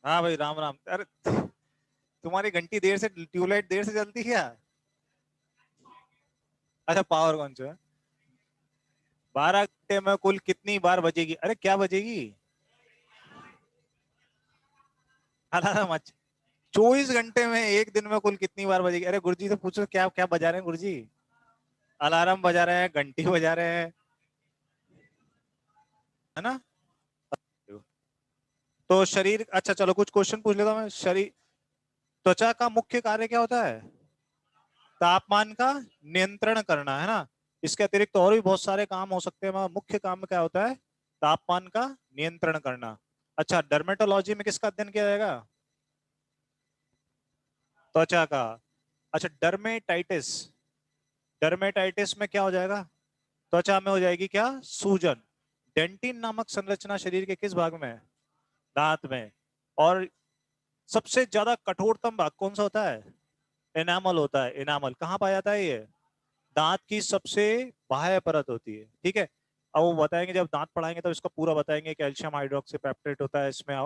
हाँ भाई, राम राम। अरे तुम्हारी घंटी देर से, ट्यूबलाइट देर से जलती है क्या? अच्छा, पावर कौन सा है? 12 घंटे में कुल कितनी बार बजेगी? अरे क्या बजेगी? अलार्म? अच्छा, 24 घंटे में एक दिन में कुल कितनी बार बजेगी? अरे गुरुजी से पूछो, क्या क्या बजा रहे हैं गुरुजी? अलार्म बजा रहे हैं, घंटी बजा रहे हैं, है ना? तो शरीर, अच्छा चलो कुछ क्वेश्चन पूछ लेता हूं मैं। शरीर, त्वचा का मुख्य कार्य क्या होता है? तापमान का नियंत्रण करना, है ना? इसके अतिरिक्त और भी बहुत सारे काम हो सकते हैं, मगर मुख्य काम क्या होता है? तापमान का नियंत्रण करना। अच्छा, डर्मेटोलॉजी में किसका अध्ययन किया जाएगा? त्वचा का। अच्छा, डर्मेटाइटिस, डर्मेटाइटिस में क्या हो जाएगा? त्वचा में हो जाएगी क्या? सूजन। डेंटिन नामक संरचना शरीर के किस भाग में है? दांत में। और सबसे ज्यादा कठोरतम भाग कौन सा होता है? एनामल होता है। एनामल कहाँ पाया जाता है ये? दांत की सबसे बाह्य परत होती है, ठीक है। अब वो बताएंगे, जब दांत पढ़ाएंगे तो इसका पूरा बताएंगे। कैल्शियम हाइड्रोक्सी पेप्टेट होता है इसमें,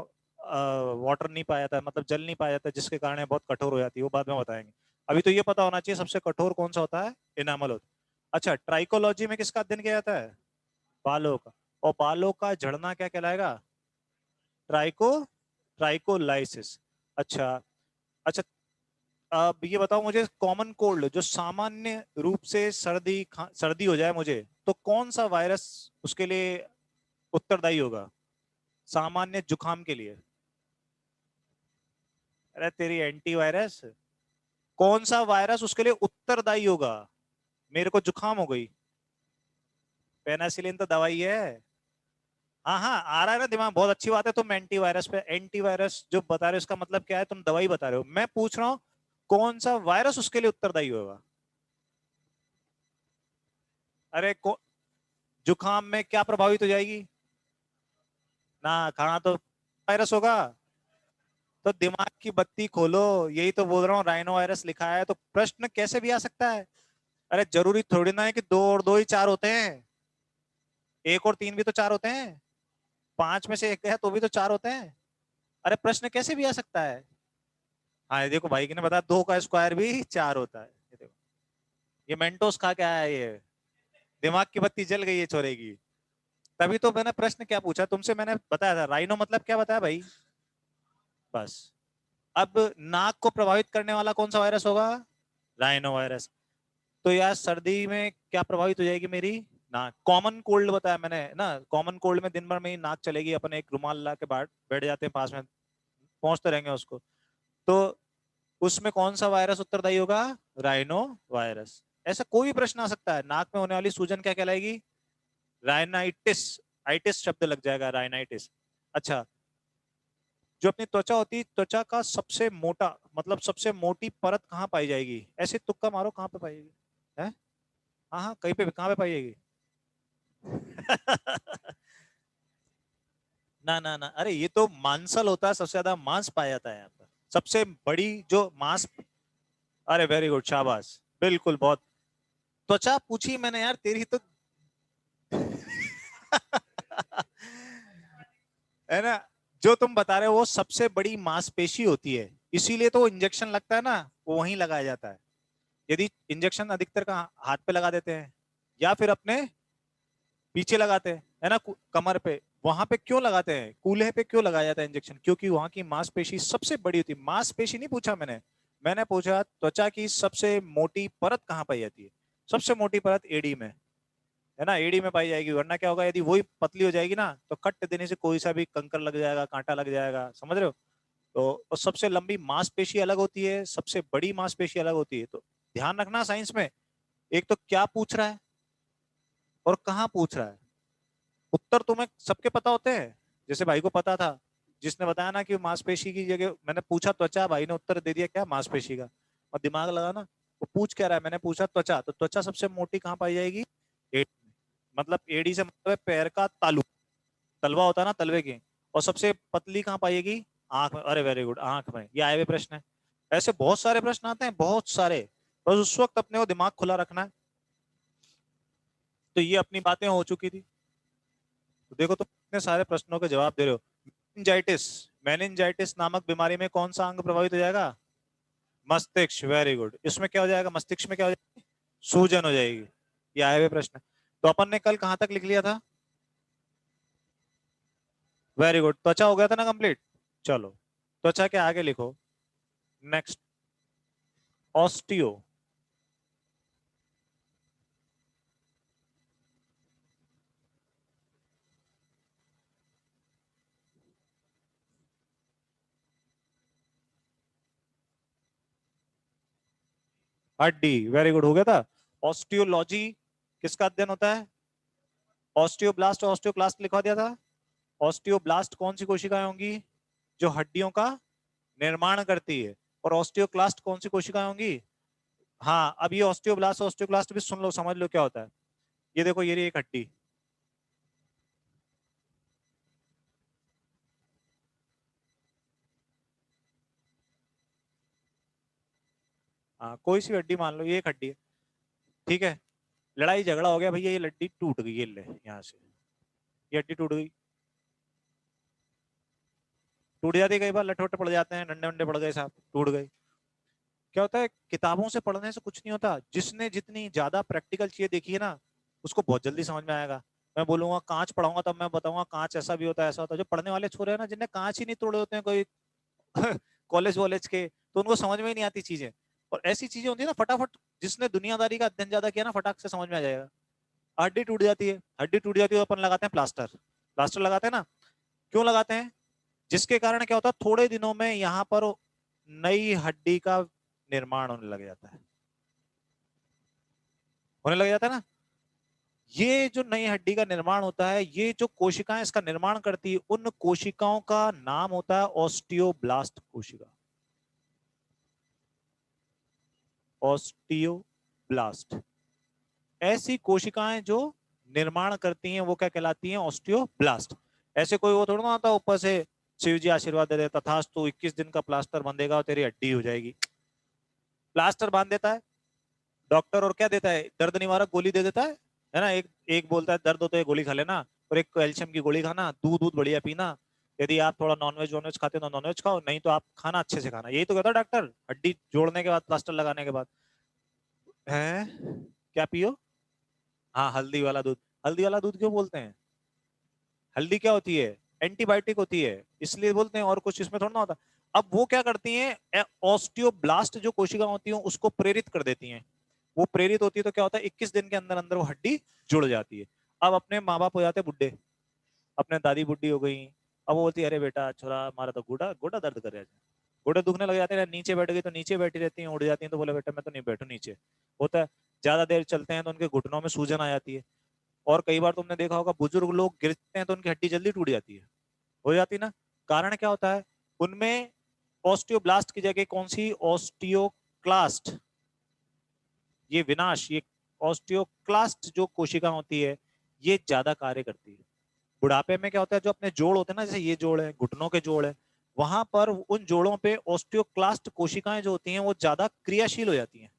वाटर नहीं पाया जाता है, मतलब जल नहीं पाया जाता है, जिसके कारण ये बहुत कठोर हो जाती है, वो बाद में बताएंगे। अभी तो ये पता होना चाहिए सबसे कठोर कौन सा होता है? एनामल होता है। अच्छा, ट्राइकोलॉजी में किसका अध्ययन किया जाता है? बालों का। और बालों का झड़ना क्या कहलाएगा? ट्राइको, ट्राइकोलाइसिस। अच्छा। अच्छा, अब ये बताओ मुझे, कॉमन कोल्ड जो सामान्य रूप से सर्दी हो जाए मुझे, तो कौन सा वायरस उसके लिए उत्तरदायी होगा? सामान्य जुकाम के लिए? अरे तेरी एंटीवायरस। कौन सा वायरस उसके लिए उत्तरदायी होगा? मेरे को जुकाम हो गई, पेनासिलिन तो दवाई है। हाँ हाँ, आ रहा है ना दिमाग, बहुत अच्छी बात है। तुम एंटीवायरस पे, एंटीवायरस जो बता रहे हो इसका मतलब क्या है? तुम दवाई बता रहे हो, मैं पूछ रहा हूँ कौन सा वायरस उसके लिए उत्तरदायी होगा? अरे जुकाम में क्या प्रभावित हो जाएगी? ना खाना तो वायरस होगा। तो दिमाग की बत्ती खोलो, यही तो बोल रहा हूँ, राइनो वायरस लिखा है, तो प्रश्न कैसे भी आ सकता है। अरे जरूरी थोड़ी ना है कि दो और दो ही चार होते हैं, एक और तीन भी तो चार होते हैं, पांच में से एक है तो भी तो चार होते हैं। अरे प्रश्न कैसे भी आ सकता है। हाँ, ये देखो भाई ने बताया, दो का स्क्वायर भी चार होता है। ये देखो, ये मेंटोस खा क्या है ये? दिमाग की बत्ती जल गई है छोरे की। तभी तो मैंने प्रश्न क्या पूछा तुमसे, मैंने बताया था राइनो मतलब क्या बताया भाई, बस। अब नाक को प्रभावित करने वाला कौन सा वायरस होगा? Rhino virus. तो यार सर्दी में क्या प्रभावित हो जाएगी मेरी? नाक। कॉमन कोल्ड बताया मैंने ना, कॉमन कोल्ड में दिन भर में ही नाक चलेगी, अपन एक रुमाल ला के बाहर बैठ जाते हैं पास में, पहुंचते रहेंगे उसको। तो उसमें कौन सा वायरस उत्तरदायी होगा? Rhino virus. ऐसा कोई भी प्रश्न आ सकता है। नाक में होने वाली सूजन क्या कहलाएगी? राइनाइटिस। आइटिस शब्द लग जाएगा, राइनाइटिस। अच्छा, जो अपनी त्वचा होती है, त्वचा का सबसे मोटा, मतलब सबसे मोटी परत कहाँ पाई जाएगी? ऐसे तुक्का मारो, कहाँ पे पाई जाएगी? है? हाँ हाँ, कहीं पे, कहाँ पे पाई जाएगी? ना ना ना, अरे ये तो मांसल होता है, सबसे ज्यादा मांस पाया जाता है यहाँ पर। सबसे बड़ी जो मांस। अरे वेरी गुड, शाबाश, बिल्कुल, बहुत। त्वचा पूछी मैंने यार तेरी तो। है ना? जो तुम बता रहे हो वो सबसे बड़ी मांसपेशी होती है, इसीलिए तो इंजेक्शन लगता है ना, वो वहीं लगाया जाता है। यदि इंजेक्शन अधिकतर का हाथ पे लगा देते हैं, या फिर अपने पीछे लगाते हैं, है ना, कमर पे। वहां पे क्यों लगाते हैं, कूल्हे पे क्यों लगाया जाता है इंजेक्शन? क्योंकि वहां की मांसपेशी सबसे बड़ी होती है। मांसपेशी नहीं पूछा मैंने, मैंने पूछा त्वचा की सबसे मोटी परत कहाँ पाई जाती है। सबसे मोटी परत एड़ी में, है ना, एड़ी में पाई जाएगी। वरना क्या होगा, यदि वही पतली हो जाएगी ना, तो कट देने से कोई सा भी कंकर लग जाएगा, कांटा लग जाएगा, समझ रहे हो? तो और सबसे लंबी मांसपेशी अलग होती है, सबसे बड़ी मांसपेशी अलग होती है। तो ध्यान रखना साइंस में, एक तो क्या पूछ रहा है और कहाँ पूछ रहा है। उत्तर तुम्हें सबके पता होते हैं, जैसे भाई को पता था, जिसने बताया ना कि मांसपेशी की जगह मैंने पूछा त्वचा, भाई ने उत्तर दे दिया क्या? मांसपेशी का। और दिमाग लगा ना, वो पूछ क्या रहा है, मैंने पूछा त्वचा, तो त्वचा सबसे मोटी कहाँ पाई जाएगी? एड़ी में। मतलब एड़ी से मतलब है पैर का तालू, तलवा होता है ना, तलवे की। और सबसे पतली कहाँ पाएगी? आंख में। अरे वेरी गुड, आंख में। ये आए हुए प्रश्न है। ऐसे बहुत सारे प्रश्न आते हैं, बहुत सारे। बस उस वक्त अपने को दिमाग खुला रखना है। तो ये अपनी बातें हो चुकी थी। तो देखो, तुम इतने सारे प्रश्नों के जवाब दे रहे हो। मेनिंजाइटिस, मेनिंजाइटिस नामक बीमारी में कौन सा अंग प्रभावित हो जाएगा? मस्तिष्क। Very good. इसमें क्या हो जाएगा? मस्तिष्क में क्या हो जाएगी? सूजन हो जाएगी। ये आए हुए प्रश्न। तो अपन ने कल कहां तक लिख लिया था? Very good. त्वचा हो गया था ना कंप्लीट? चलो त्वचा के आगे लिखो। Next, osteo. हड्डी। वेरी गुड, हो गया था। ऑस्टियोलॉजी किसका अध्ययन होता है? ऑस्टियोब्लास्ट और ऑस्टियोक्लास्ट लिखवा दिया था। ऑस्टियोब्लास्ट कौन सी कोशिकाएं होंगी? जो हड्डियों का निर्माण करती है। और ऑस्टियोक्लास्ट कौन सी कोशिकाएं होंगी? हाँ, अब ये ऑस्टियोब्लास्ट ऑस्टियोक्लास्ट भी सुन लो, समझ लो क्या होता है। ये देखो, ये रही एक हड्डी। हाँ, कोई सी हड्डी मान लो, ये एक हड्डी है। ठीक है, लड़ाई झगड़ा हो गया भैया, ये हड्डी टूट गई, ये ले यहाँ से, ये हड्डी टूट गई। टूट जाती है कई बार, लट्ठे वट्ठे पड़ जाते हैं, डंडे वंडे पड़ गए साहब, टूट गई। क्या होता है, किताबों से पढ़ने से कुछ नहीं होता। जिसने जितनी ज्यादा प्रैक्टिकल चीजें देखी है ना, उसको बहुत जल्दी समझ में आएगा। मैं बोलूंगा कांच पढ़ाऊंगा तब मैं बताऊंगा कांच ऐसा भी होता है ऐसा होता है। जो पढ़ने वाले छोरे हैं ना, जिनने कांच ही नहीं तोड़े होते हैं कोई कॉलेज वॉलेज के, तो उनको समझ में ही नहीं आती चीजें। और ऐसी चीजें होती है ना, फटाफट जिसने दुनियादारी का अध्ययन ज्यादा किया ना, फटाक से समझ में आ जाएगा। हड्डी टूट जाती है, हड्डी टूट जाती है तो अपन लगाते हैं प्लास्टर। प्लास्टर लगाते हैं ना, क्यों लगाते हैं? जिसके कारण क्या होता है, थोड़े दिनों में यहाँ पर नई हड्डी का निर्माण होने लग जाता है, होने लग जाता है ना। ये जो नई हड्डी का निर्माण होता है, ये जो कोशिकाएं इसका निर्माण करती है, उन कोशिकाओं का नाम होता है ऑस्टियोब्लास्ट कोशिका। ऑस्टियोब्लास्ट। ऐसी कोशिकाएं जो निर्माण करती हैं वो क्या कहलाती हैं? ऑस्टियोब्लास्ट। ऐसे कोई वो थोड़ा ना आता ऊपर से शिव जी आशीर्वाद दे देता, तथास्तु 21 दिन का प्लास्टर बंधेगा और तेरी हड्डी हो जाएगी। प्लास्टर बांध देता है डॉक्टर, और क्या देता है? दर्द निवारक गोली दे देता है ना। एक एक बोलता है दर्द हो तो ये गोली खा लेना, और एक कैल्शियम की गोली खाना, दूध दूध बढ़िया पीना। यदि आप थोड़ा नॉनवेज वॉनवेज खाते हो तो नॉनवेज खाओ, नहीं तो आप खाना अच्छे से खाना। यही तो कहता है डॉक्टर हड्डी जोड़ने के बाद, प्लास्टर लगाने के बाद। है, क्या पियो? हाँ, हल्दी वाला दूध। हल्दी वाला दूध क्यों बोलते हैं? हल्दी क्या होती है? एंटीबायोटिक होती है, इसलिए बोलते हैं, और कुछ इसमें थोड़ा ना होता। अब वो क्या करती हैं, ऑस्टियोब्लास्ट जो कोशिका होती हैं उसको प्रेरित कर देती हैं। वो प्रेरित होती है तो क्या होता है, 21 दिन के अंदर अंदर वो हड्डी जुड़ जाती है। अब अपने माँ बाप हो जाते हैं बुढ़े, अपने दादी बुढ़ी हो गई। अब वो बोलती है अरे बेटा छोरा हमारा तो गोड़ा गोड़ा दर्द कर रहा है, गोड़े दुखने लग जाते हैं, नीचे बैठ गई तो नीचे बैठी रहती हैं, उड़ जाती हैं तो बोले बेटा मैं तो नहीं बैठू नीचे। होता है, ज्यादा देर चलते हैं तो उनके घुटनों में सूजन आ जाती है। और कई बार तुमने देखा होगा बुजुर्ग लोग गिरते हैं तो उनकी हड्डी जल्दी टूट जाती है, हो जाती ना। कारण क्या होता है उनमें? ऑस्टियोब्लास्ट की जगह कौन सी? ऑस्टियोक्लास्ट। ये विनाश, ये ऑस्टियोक्लास्ट जो कोशिका होती है, ये ज्यादा कार्य करती है। बुढ़ापे में क्या होता है, जो अपने जोड़ होते हैं ना, जैसे ये जोड़ है, घुटनों के जोड़ है, वहां पर उन जोड़ों पे ऑस्टियोक्लास्ट कोशिकाएं जो होती हैं वो ज्यादा क्रियाशील हो जाती हैं।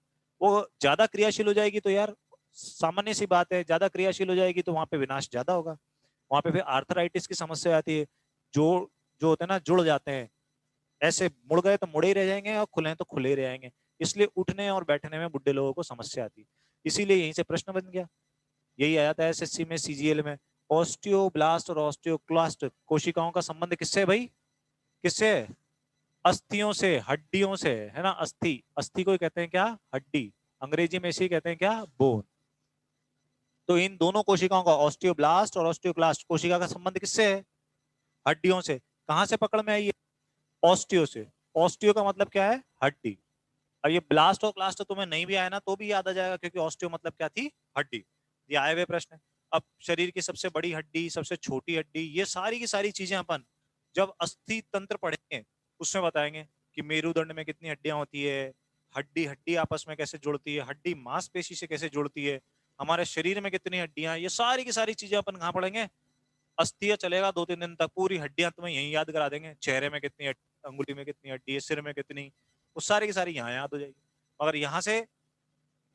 वो ज्यादा क्रियाशील हो जाएगी तो यार सामान्य सी बात है, ज्यादा क्रियाशील हो जाएगी तो वहां पे विनाश ज्यादा होगा। वहां पे फिर आर्थराइटिस की समस्या आती है। जोड़ जो होते हैं ना, जुड़ जाते हैं। ऐसे मुड़ गए तो मुड़े ही रह जाएंगे और खुले तो खुले ही रह जाएंगे। इसलिए उठने और बैठने में बुढ़े लोगों को समस्या आती है। इसीलिए यहीं से प्रश्न बन गया, यही आया था एसएससी में, सीजीएल में। ऑस्टियोब्लास्ट और ऑस्टियोक्लास्ट कोशिकाओं का संबंध किससे है भाई? किससे? अस्थियों से, हड्डियों से, है ना। अस्थि, अस्थि को कहते हैं क्या? हड्डी। अंग्रेजी में इसे कहते हैं क्या? बोन। तो इन दोनों कोशिकाओं का, ऑस्टियोब्लास्ट और ऑस्टियोक्लास्ट कोशिका का संबंध किससे है? हड्डियों से। कहां से पकड़ में आई है? ऑस्टियो से। ऑस्टियो का मतलब क्या है? हड्डी। अब ये ब्लास्ट और क्लास्ट तुम्हें नहीं भी आया ना तो भी याद आ जाएगा, क्योंकि ऑस्टियो मतलब क्या थी? हड्डी। ये आए हुए प्रश्न है। अब शरीर की सबसे बड़ी हड्डी, सबसे छोटी हड्डी, ये सारी की सारी चीजें अपन जब अस्थि तंत्र पढ़ेंगे उसमें बताएंगे कि मेरुदंड में कितनी हड्डियां होती है, हड्डी हड्डी आपस में कैसे जुड़ती है, हड्डी मांसपेशी से कैसे जुड़ती है, हमारे शरीर में कितनी हड्डियां, ये सारी की सारी चीजें अपन कहाँ पढ़ेंगे? अस्थिया चलेगा 2-3 दिन तक, पूरी हड्डियां तुम्हें यही याद करा देंगे। चेहरे में कितनी अंगुली में कितनी हड्डी है, सिर में कितनी, वो सारी की सारी यहाँ याद हो जाएगी। मगर यहाँ से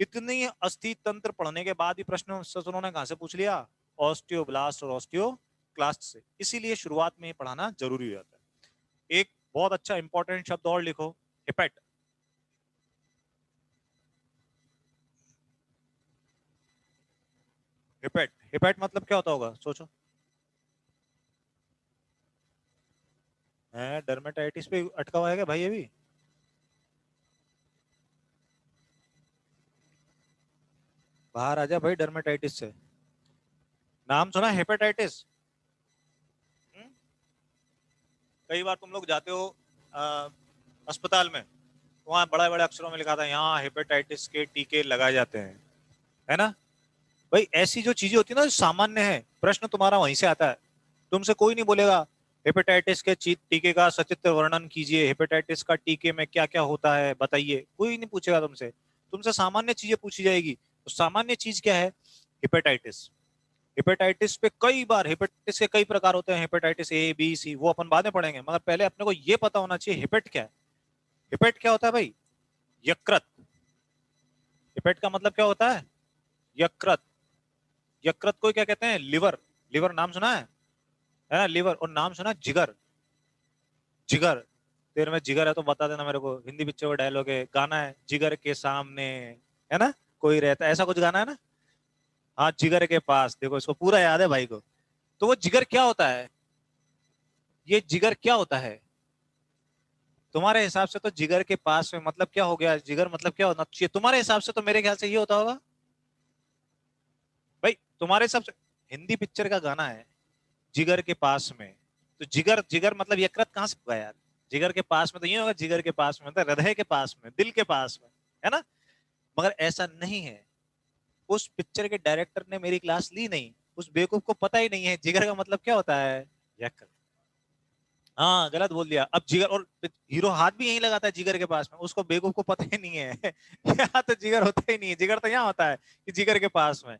इतनी अस्थि तंत्र पढ़ने के बाद ही प्रश्न उन्होंने कहां से पूछ लिया? ऑस्टियोब्लास्ट और ऑस्टियोक्लास्ट से। इसीलिए शुरुआत में ही पढ़ाना जरूरी हो जाता है। एक बहुत अच्छा इंपॉर्टेंट शब्द और लिखो, हिपेट। हिपेट, हिपेट मतलब क्या होता होगा, सोचो। है डर्मेटाइटिस पे अटका हुआ है क्या भाई ये भी? बाहर आ जा भाई डर्मेटाइटिस से। नाम सुना हेपेटाइटिस? कई बार तुम लोग जाते हो अ, अस्पताल में, वहां बड़े बड़े अक्षरों में लिखा था यहाँ हेपेटाइटिस के टीके लगाए जाते हैं, है ना? भाई ऐसी जो चीजें होती है ना जो सामान्य है, प्रश्न तुम्हारा वहीं से आता है। तुमसे कोई नहीं बोलेगा हेपेटाइटिस के टीके का सचित्र वर्णन कीजिए, हेपेटाइटिस का टीके में क्या क्या होता है बताइए, कोई नहीं पूछेगा तुमसे। तुमसे सामान्य चीजें पूछी जाएगी। तो सामान्य चीज क्या है? हेपेटाइटिस। हेपेटाइटिस पे कई बार, हेपेटाइटिस के कई प्रकार होते हैं, हेपेटाइटिस ए बी सी, वो अपन बाद में पढ़ेंगे, मगर पहले अपने को ये पता होना चाहिए हेपेट क्या है। हेपेट क्या होता है भाई? यकृत। हेपेट का मतलब क्या होता है? यकृत। यकृत को क्या कहते हैं? लिवर। लिवर नाम सुना है ना? लिवर। और नाम सुना जिगर? जिगर। तेरे में जिगर है तो बता देना मेरे को। हिंदी पिक्चर का डायलॉग है, गाना है, जिगर के सामने, है ना? कोई रहता है, ऐसा कुछ गाना है ना? हाँ, जिगर के पास। देखो इसको पूरा याद है भाई को। तो वो जिगर क्या होता है? ये जिगर क्या होता है तुम्हारे हिसाब से? तो जिगर के पास में मतलब क्या हो गया? जिगर मतलब क्या होना चाहिए तुम्हारे हिसाब से? तो मेरे ख्याल से ये होता होगा भाई तुम्हारे हिसाब से। हिंदी पिक्चर का गाना है जिगर के पास में, तो जिगर, जिगर मतलब यकृत कहाँ से होगा यार? जिगर के पास में तो ये होगा, जिगर के पास में मतलब हृदय के पास में, दिल के पास में, है ना? मगर ऐसा नहीं है। उस पिक्चर के डायरेक्टर ने मेरी क्लास ली नहीं। उस बेवकूफ को पता ही नहीं है जिगर का मतलब क्या होता है। यकृत। हाँ, गलत बोल दिया। अब जिगर, और हीरो हाथ भी यहीं लगाता है जिगर के पास में, उसको बेवकूफ को पता ही नहीं है यहाँ तो जिगर होता ही नहीं है, जिगर तो यहाँ होता है कि जिगर के पास में।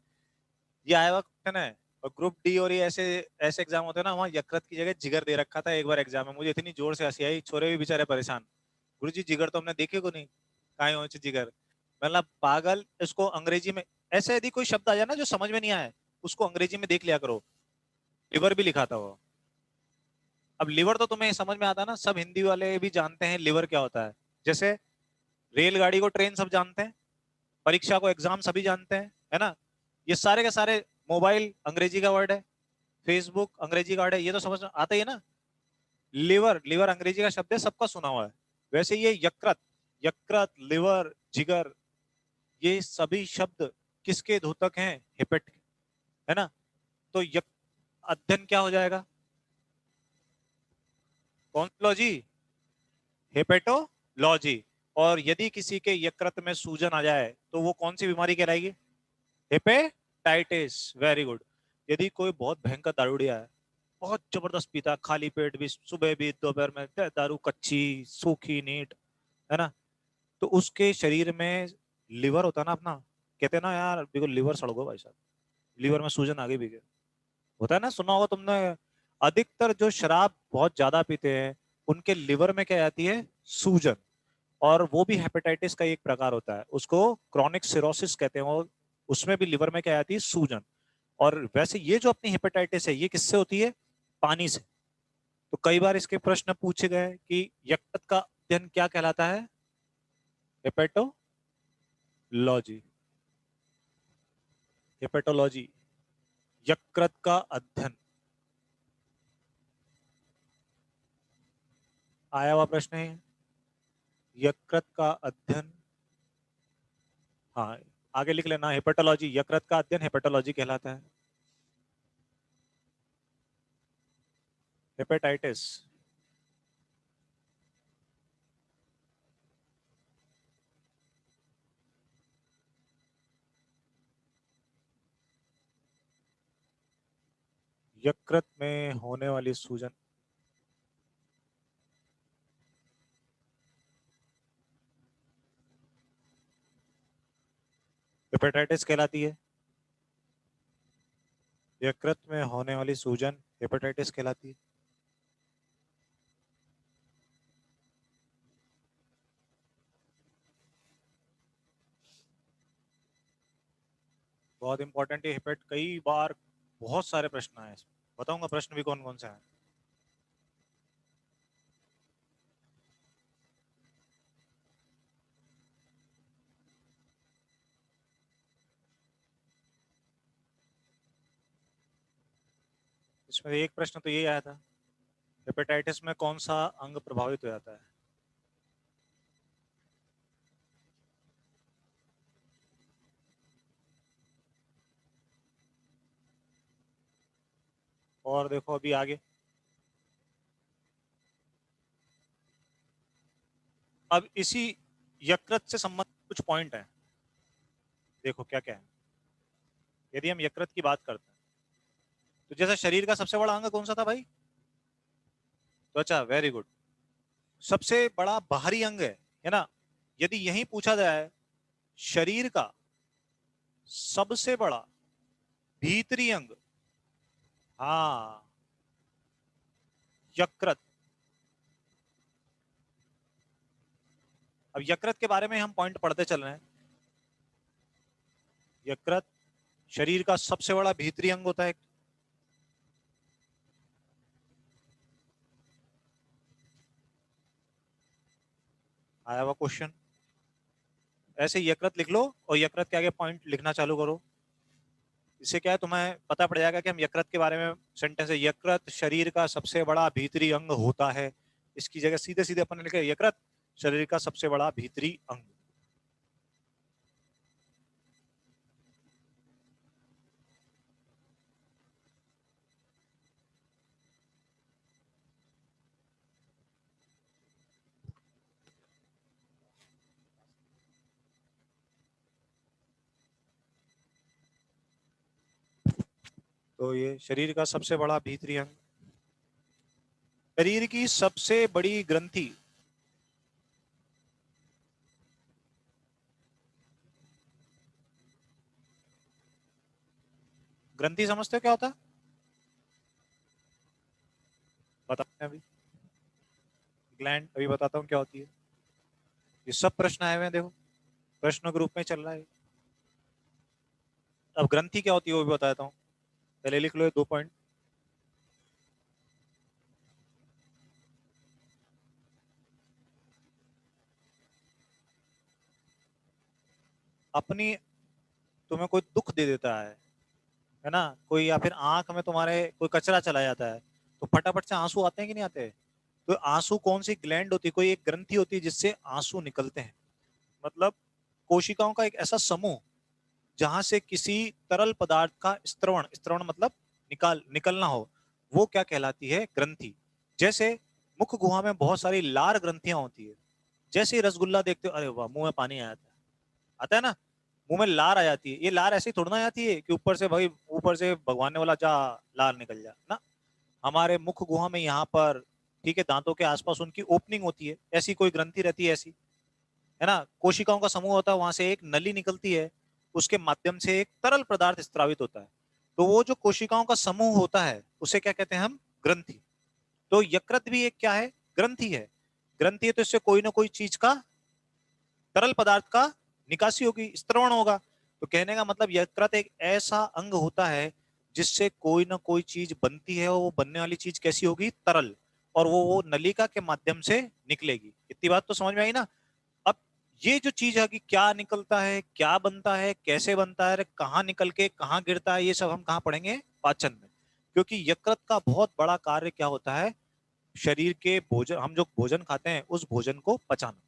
ये आया हुआ क्वेश्चन है। और ग्रुप डी और ये ऐसे ऐसे एग्जाम होते हैं ना, वहाँ यकृत की जगह जिगर दे रखा था एक बार एग्जाम में। मुझे इतनी जोर से हंसी आई, छोरे भी बेचारे परेशान। गुरु जी जिगर तो हमने देखे को नहीं, कहाँ हो जिगर? मतलब पागल, इसको अंग्रेजी में ऐसे यदि कोई शब्द आ जाए ना जो समझ में नहीं आए, उसको अंग्रेजी में देख लिया करो। लिवर भी लिखा था वो। अब लिवर तो तुम्हें समझ में आता है ना, सब हिंदी वाले भी जानते हैं लिवर क्या होता है। जैसे रेलगाड़ी को ट्रेन सब जानते हैं, परीक्षा को एग्जाम सभी जानते हैं, है ना? ये सारे के सारे, मोबाइल अंग्रेजी का वर्ड है, फेसबुक अंग्रेजी का वर्ड है, ये तो समझ में आता ही है ना। लिवर, लिवर अंग्रेजी का शब्द है, सबका सुना हुआ है। वैसे ये यकृत, यकृत, लिवर, जिगर, ये सभी शब्द किसके द्योतक हैं? हेपेट, है ना? तो यक अध्ययन क्या हो जाएगा? कौन सी लॉजी? हेपेटोलॉजी। और यदि किसी के यकृत में सूजन आ जाए तो वो कौन सी बीमारी कहलाएगी? हेपेटाइटिस। Very good. यदि कोई बहुत भयंकर दारूडिया है, बहुत जबरदस्त पीता है, खाली पेट भी, सुबह भी, दोपहर में दारू, कच्ची सूखी नीट, है ना? तो उसके शरीर में लिवर होता है ना अपना, कहते हैं ना यार बिल्कुल लिवर सड़ गो भाई साहब, लिवर में सूजन आ गई भी, होता है ना, सुना होगा तुमने। अधिकतर जो शराब बहुत ज्यादा पीते हैं उनके लिवर में क्या आती है? सूजन। और वो भी हेपेटाइटिस का एक प्रकार होता है, उसको क्रॉनिक सिरोसिस कहते हैं। और उसमें भी लिवर में क्या आती है? सूजन। और वैसे ये जो अपनी हेपेटाइटिस है ये किससे होती है? पानी से। तो कई बार इसके प्रश्न पूछे गए कि यकृत का अध्ययन क्या कहलाता है? हेपेटोलॉजी। हेपेटोलॉजी, यकृत का अध्ययन। आया हुआ प्रश्न है, यकृत का अध्ययन। हाँ, आगे लिख लेना, हेपेटोलॉजी, यकृत का अध्ययन हेपेटोलॉजी कहलाता है। हेपेटाइटिस, यकृत में होने वाली सूजन। हेपेटाइटिस कहलाती है। यकृत में होने वाली सूजन हेपेटाइटिस कहलाती है। बहुत इंपॉर्टेंट है हेपेट, कई बार बहुत सारे प्रश्न आए इसमें। बताऊंगा प्रश्न भी कौन कौन से हैं। इसमें एक प्रश्न तो यही आया था, हेपेटाइटिस में कौन सा अंग प्रभावित हो जाता है? और देखो अभी आगे, अब इसी यकृत से संबंधित कुछ पॉइंट है, देखो क्या क्या है। यदि हम यकृत की बात करते हैं तो जैसा शरीर का सबसे बड़ा अंग कौन सा था भाई? त्वचा, वेरी गुड। सबसे बड़ा बाहरी अंग है ना? यदि यही पूछा जाए शरीर का सबसे बड़ा भीतरी अंग, हाँ, यकृत। अब यकृत के बारे में हम पॉइंट पढ़ते चल रहे हैं। यकृत शरीर का सबसे बड़ा भीतरी अंग होता है। आया हुआ क्वेश्चन, ऐसे यकृत लिख लो और यकृत के आगे पॉइंट लिखना चालू करो। इससे क्या है, तुम्हें पता पड़ जाएगा कि हम यकृत के बारे में सेंटेंस है, यकृत शरीर का सबसे बड़ा भीतरी अंग होता है। इसकी जगह सीधे सीधे अपन ने लिखे यकृत शरीर का सबसे बड़ा भीतरी अंग। तो ये शरीर का सबसे बड़ा भीतरी अंग, शरीर की सबसे बड़ी ग्रंथि, ग्रंथि समझते हो क्या होता है? बताते हैं अभी, ग्लैंड अभी बताता हूँ क्या होती है। ये सब प्रश्न आए हुए हैं, देखो प्रश्न के रूप में चल रहा है। अब ग्रंथि क्या होती है वो भी बताता हूँ, पहले लिख लो ये 2 पॉइंट। अपनी, तुम्हें कोई दुख दे देता है ना, कोई, या फिर आंख में तुम्हारे कोई कचरा चला जाता है, तो फटाफट से आंसू आते हैं कि नहीं आते? तो आंसू कौन सी ग्लैंड होती है, कोई एक ग्रंथि होती है जिससे आंसू निकलते हैं। मतलब कोशिकाओं का एक ऐसा समूह जहां से किसी तरल पदार्थ का स्त्रवण, स्त्रवण मतलब निकलना हो, वो क्या कहलाती है? ग्रंथि। जैसे मुख गुहा में बहुत सारी लार ग्रंथियां होती है, जैसे ही रसगुल्ला देखते हो, अरे वाह, मुंह में पानी आ जाता है, आता है ना, मुंह में लार आ जाती है। ये लार ऐसे ही थोड़ा ना आ जाती है कि ऊपर से भाई, ऊपर से भगवान ने बोला जा लार निकल जा ना। हमारे मुख गुहा में यहाँ पर, ठीक है, दांतों के आसपास उनकी ओपनिंग होती है, ऐसी कोई ग्रंथि रहती है ऐसी, है ना, कोशिकाओं का समूह होता है, वहां से एक नली निकलती है, उसके माध्यम से एक तरल पदार्थ स्त्रावित होता है। तो वो जो कोशिकाओं का समूह होता है उसे क्या कहते हैं हम? ग्रंथि। तो यकृत भी एक क्या है? ग्रंथि है। ग्रंथि है तो इससे कोई ना कोई चीज का, तरल पदार्थ का निकासी होगी, स्त्रवण होगा। तो कहने का मतलब यकृत एक ऐसा अंग होता है जिससे कोई ना कोई चीज बनती है, और वो बनने वाली चीज कैसी होगी? तरल, और वो नलिका के माध्यम से निकलेगी। इतनी बात तो समझ में आई ना? अब ये जो चीज है कि क्या निकलता है, क्या बनता है, कैसे बनता है, कहाँ निकल के कहाँ गिरता है, ये सब हम कहाँ पढ़ेंगे? पाचन में। क्योंकि यकृत का बहुत बड़ा कार्य क्या होता है? शरीर के भोजन, हम जो भोजन खाते हैं उस भोजन को पचाना।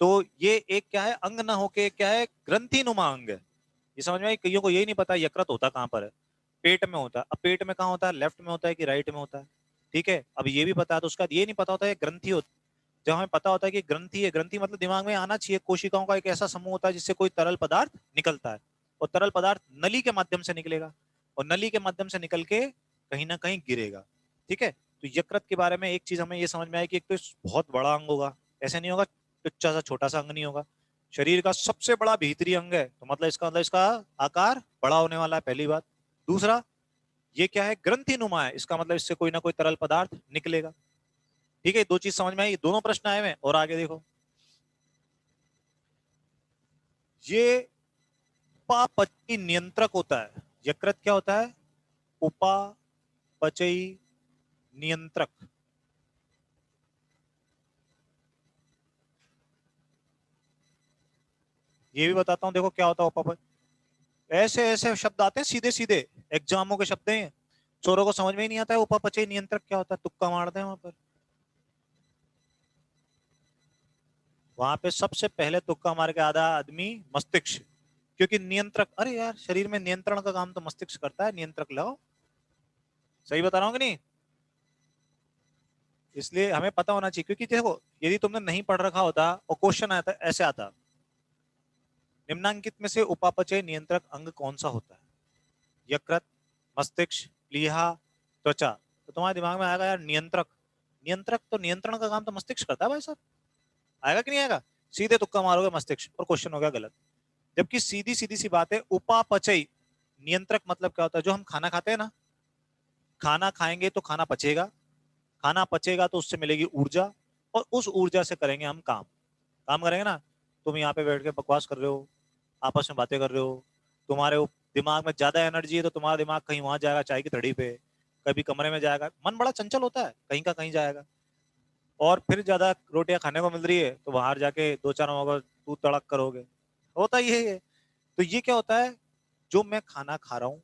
तो ये एक क्या है? अंग ना होके क्या है? ग्रंथि नुमा अंग है। ये समझ में आई? कईयों को यही नहीं पता यकृत होता कहाँ पर है। पेट में होता है। अब पेट में कहाँ होता है? लेफ्ट में होता है कि राइट में होता है? ठीक है, अब ये भी पता है तो उसका ये नहीं पता होता है ग्रंथि होती। जब हमें पता होता है कि ग्रंथि है, ग्रंथि मतलब दिमाग में आना चाहिए, कोशिकाओं का एक ऐसा समूह होता है जिससे कोई तरल पदार्थ निकलता है, और तरल पदार्थ नली के माध्यम से निकलेगा, और नली के माध्यम से निकल के कहीं ना कहीं गिरेगा। ठीक है, तो यकृत के बारे में एक चीज हमें ये समझ में आए कि एक तो बहुत बड़ा अंग होगा, ऐसे नहीं होगा टुच्चा सा छोटा सा अंग नहीं होगा, शरीर का सबसे बड़ा भीतरी अंग है, तो मतलब इसका आकार बड़ा होने वाला है, पहली बात। दूसरा, ये क्या है? ग्रंथि नुमा है, इसका मतलब इससे कोई ना कोई तरल पदार्थ निकलेगा। ठीक है, दो चीज समझ में आई, दोनों प्रश्न आए हुए हैं। और आगे देखो, ये उपापचयी नियंत्रक होता है। यकृत क्या होता है? उपापचयी नियंत्रक। ये भी बताता हूं, देखो क्या होता है उपापचय। ऐसे ऐसे शब्द आते हैं सीधे सीधे, एग्जामों के शब्द हैं, चोरों को समझ में ही नहीं आता है उपापचय नियंत्रक क्या होता है, तुक्का मारते हैं वहां पर। वहां पे सबसे पहले तुक्का मार के आधा आदमी मस्तिष्क, क्योंकि नियंत्रक, अरे यार शरीर में नियंत्रण का काम तो मस्तिष्क करता है, नियंत्रक लाओ। सही बता रहा हूँ कि नहीं? इसलिए हमें पता होना चाहिए, क्योंकि देखो यदि तुमने नहीं पढ़ रखा होता और क्वेश्चन आता ऐसे आता, निम्नांकित में से उपापचय नियंत्रक अंग कौन सा होता है? यकृत, मस्तिष्क, प्लीहा, त्वचा। तो तुम्हारे दिमाग में आएगा यार नियंत्रक, नियंत्रक तो नियंत्रण का काम तो मस्तिष्क करता है भाई साहब। आएगा कि नहीं आएगा? सीधे तुक्का मारोगे मस्तिष्क और क्वेश्चन हो गया गलत। जबकि सीधी सीधी सी बात है, उपापचय नियंत्रक मतलब क्या होता है? जो हम खाना खाते हैं ना, खाना खाएंगे तो खाना पचेगा, खाना पचेगा तो उससे मिलेगी ऊर्जा, और उस ऊर्जा से करेंगे हम काम। काम करेंगे ना, तुम यहाँ पे बैठ के बकवास कर रहे हो, आपस में बातें कर रहे हो, तुम्हारे दिमाग में ज्यादा एनर्जी है तो तुम्हारा दिमाग कहीं वहां जाएगा चाय की तड़ी पे, कभी कमरे में जाएगा, मन बड़ा चंचल होता है, कहीं का कहीं जाएगा। और फिर ज्यादा रोटियां खाने को मिल रही है तो बाहर जाके दो चार मगर तू तड़क करोगे, होता ही है। तो ये क्या होता है, जो मैं खाना खा रहा हूँ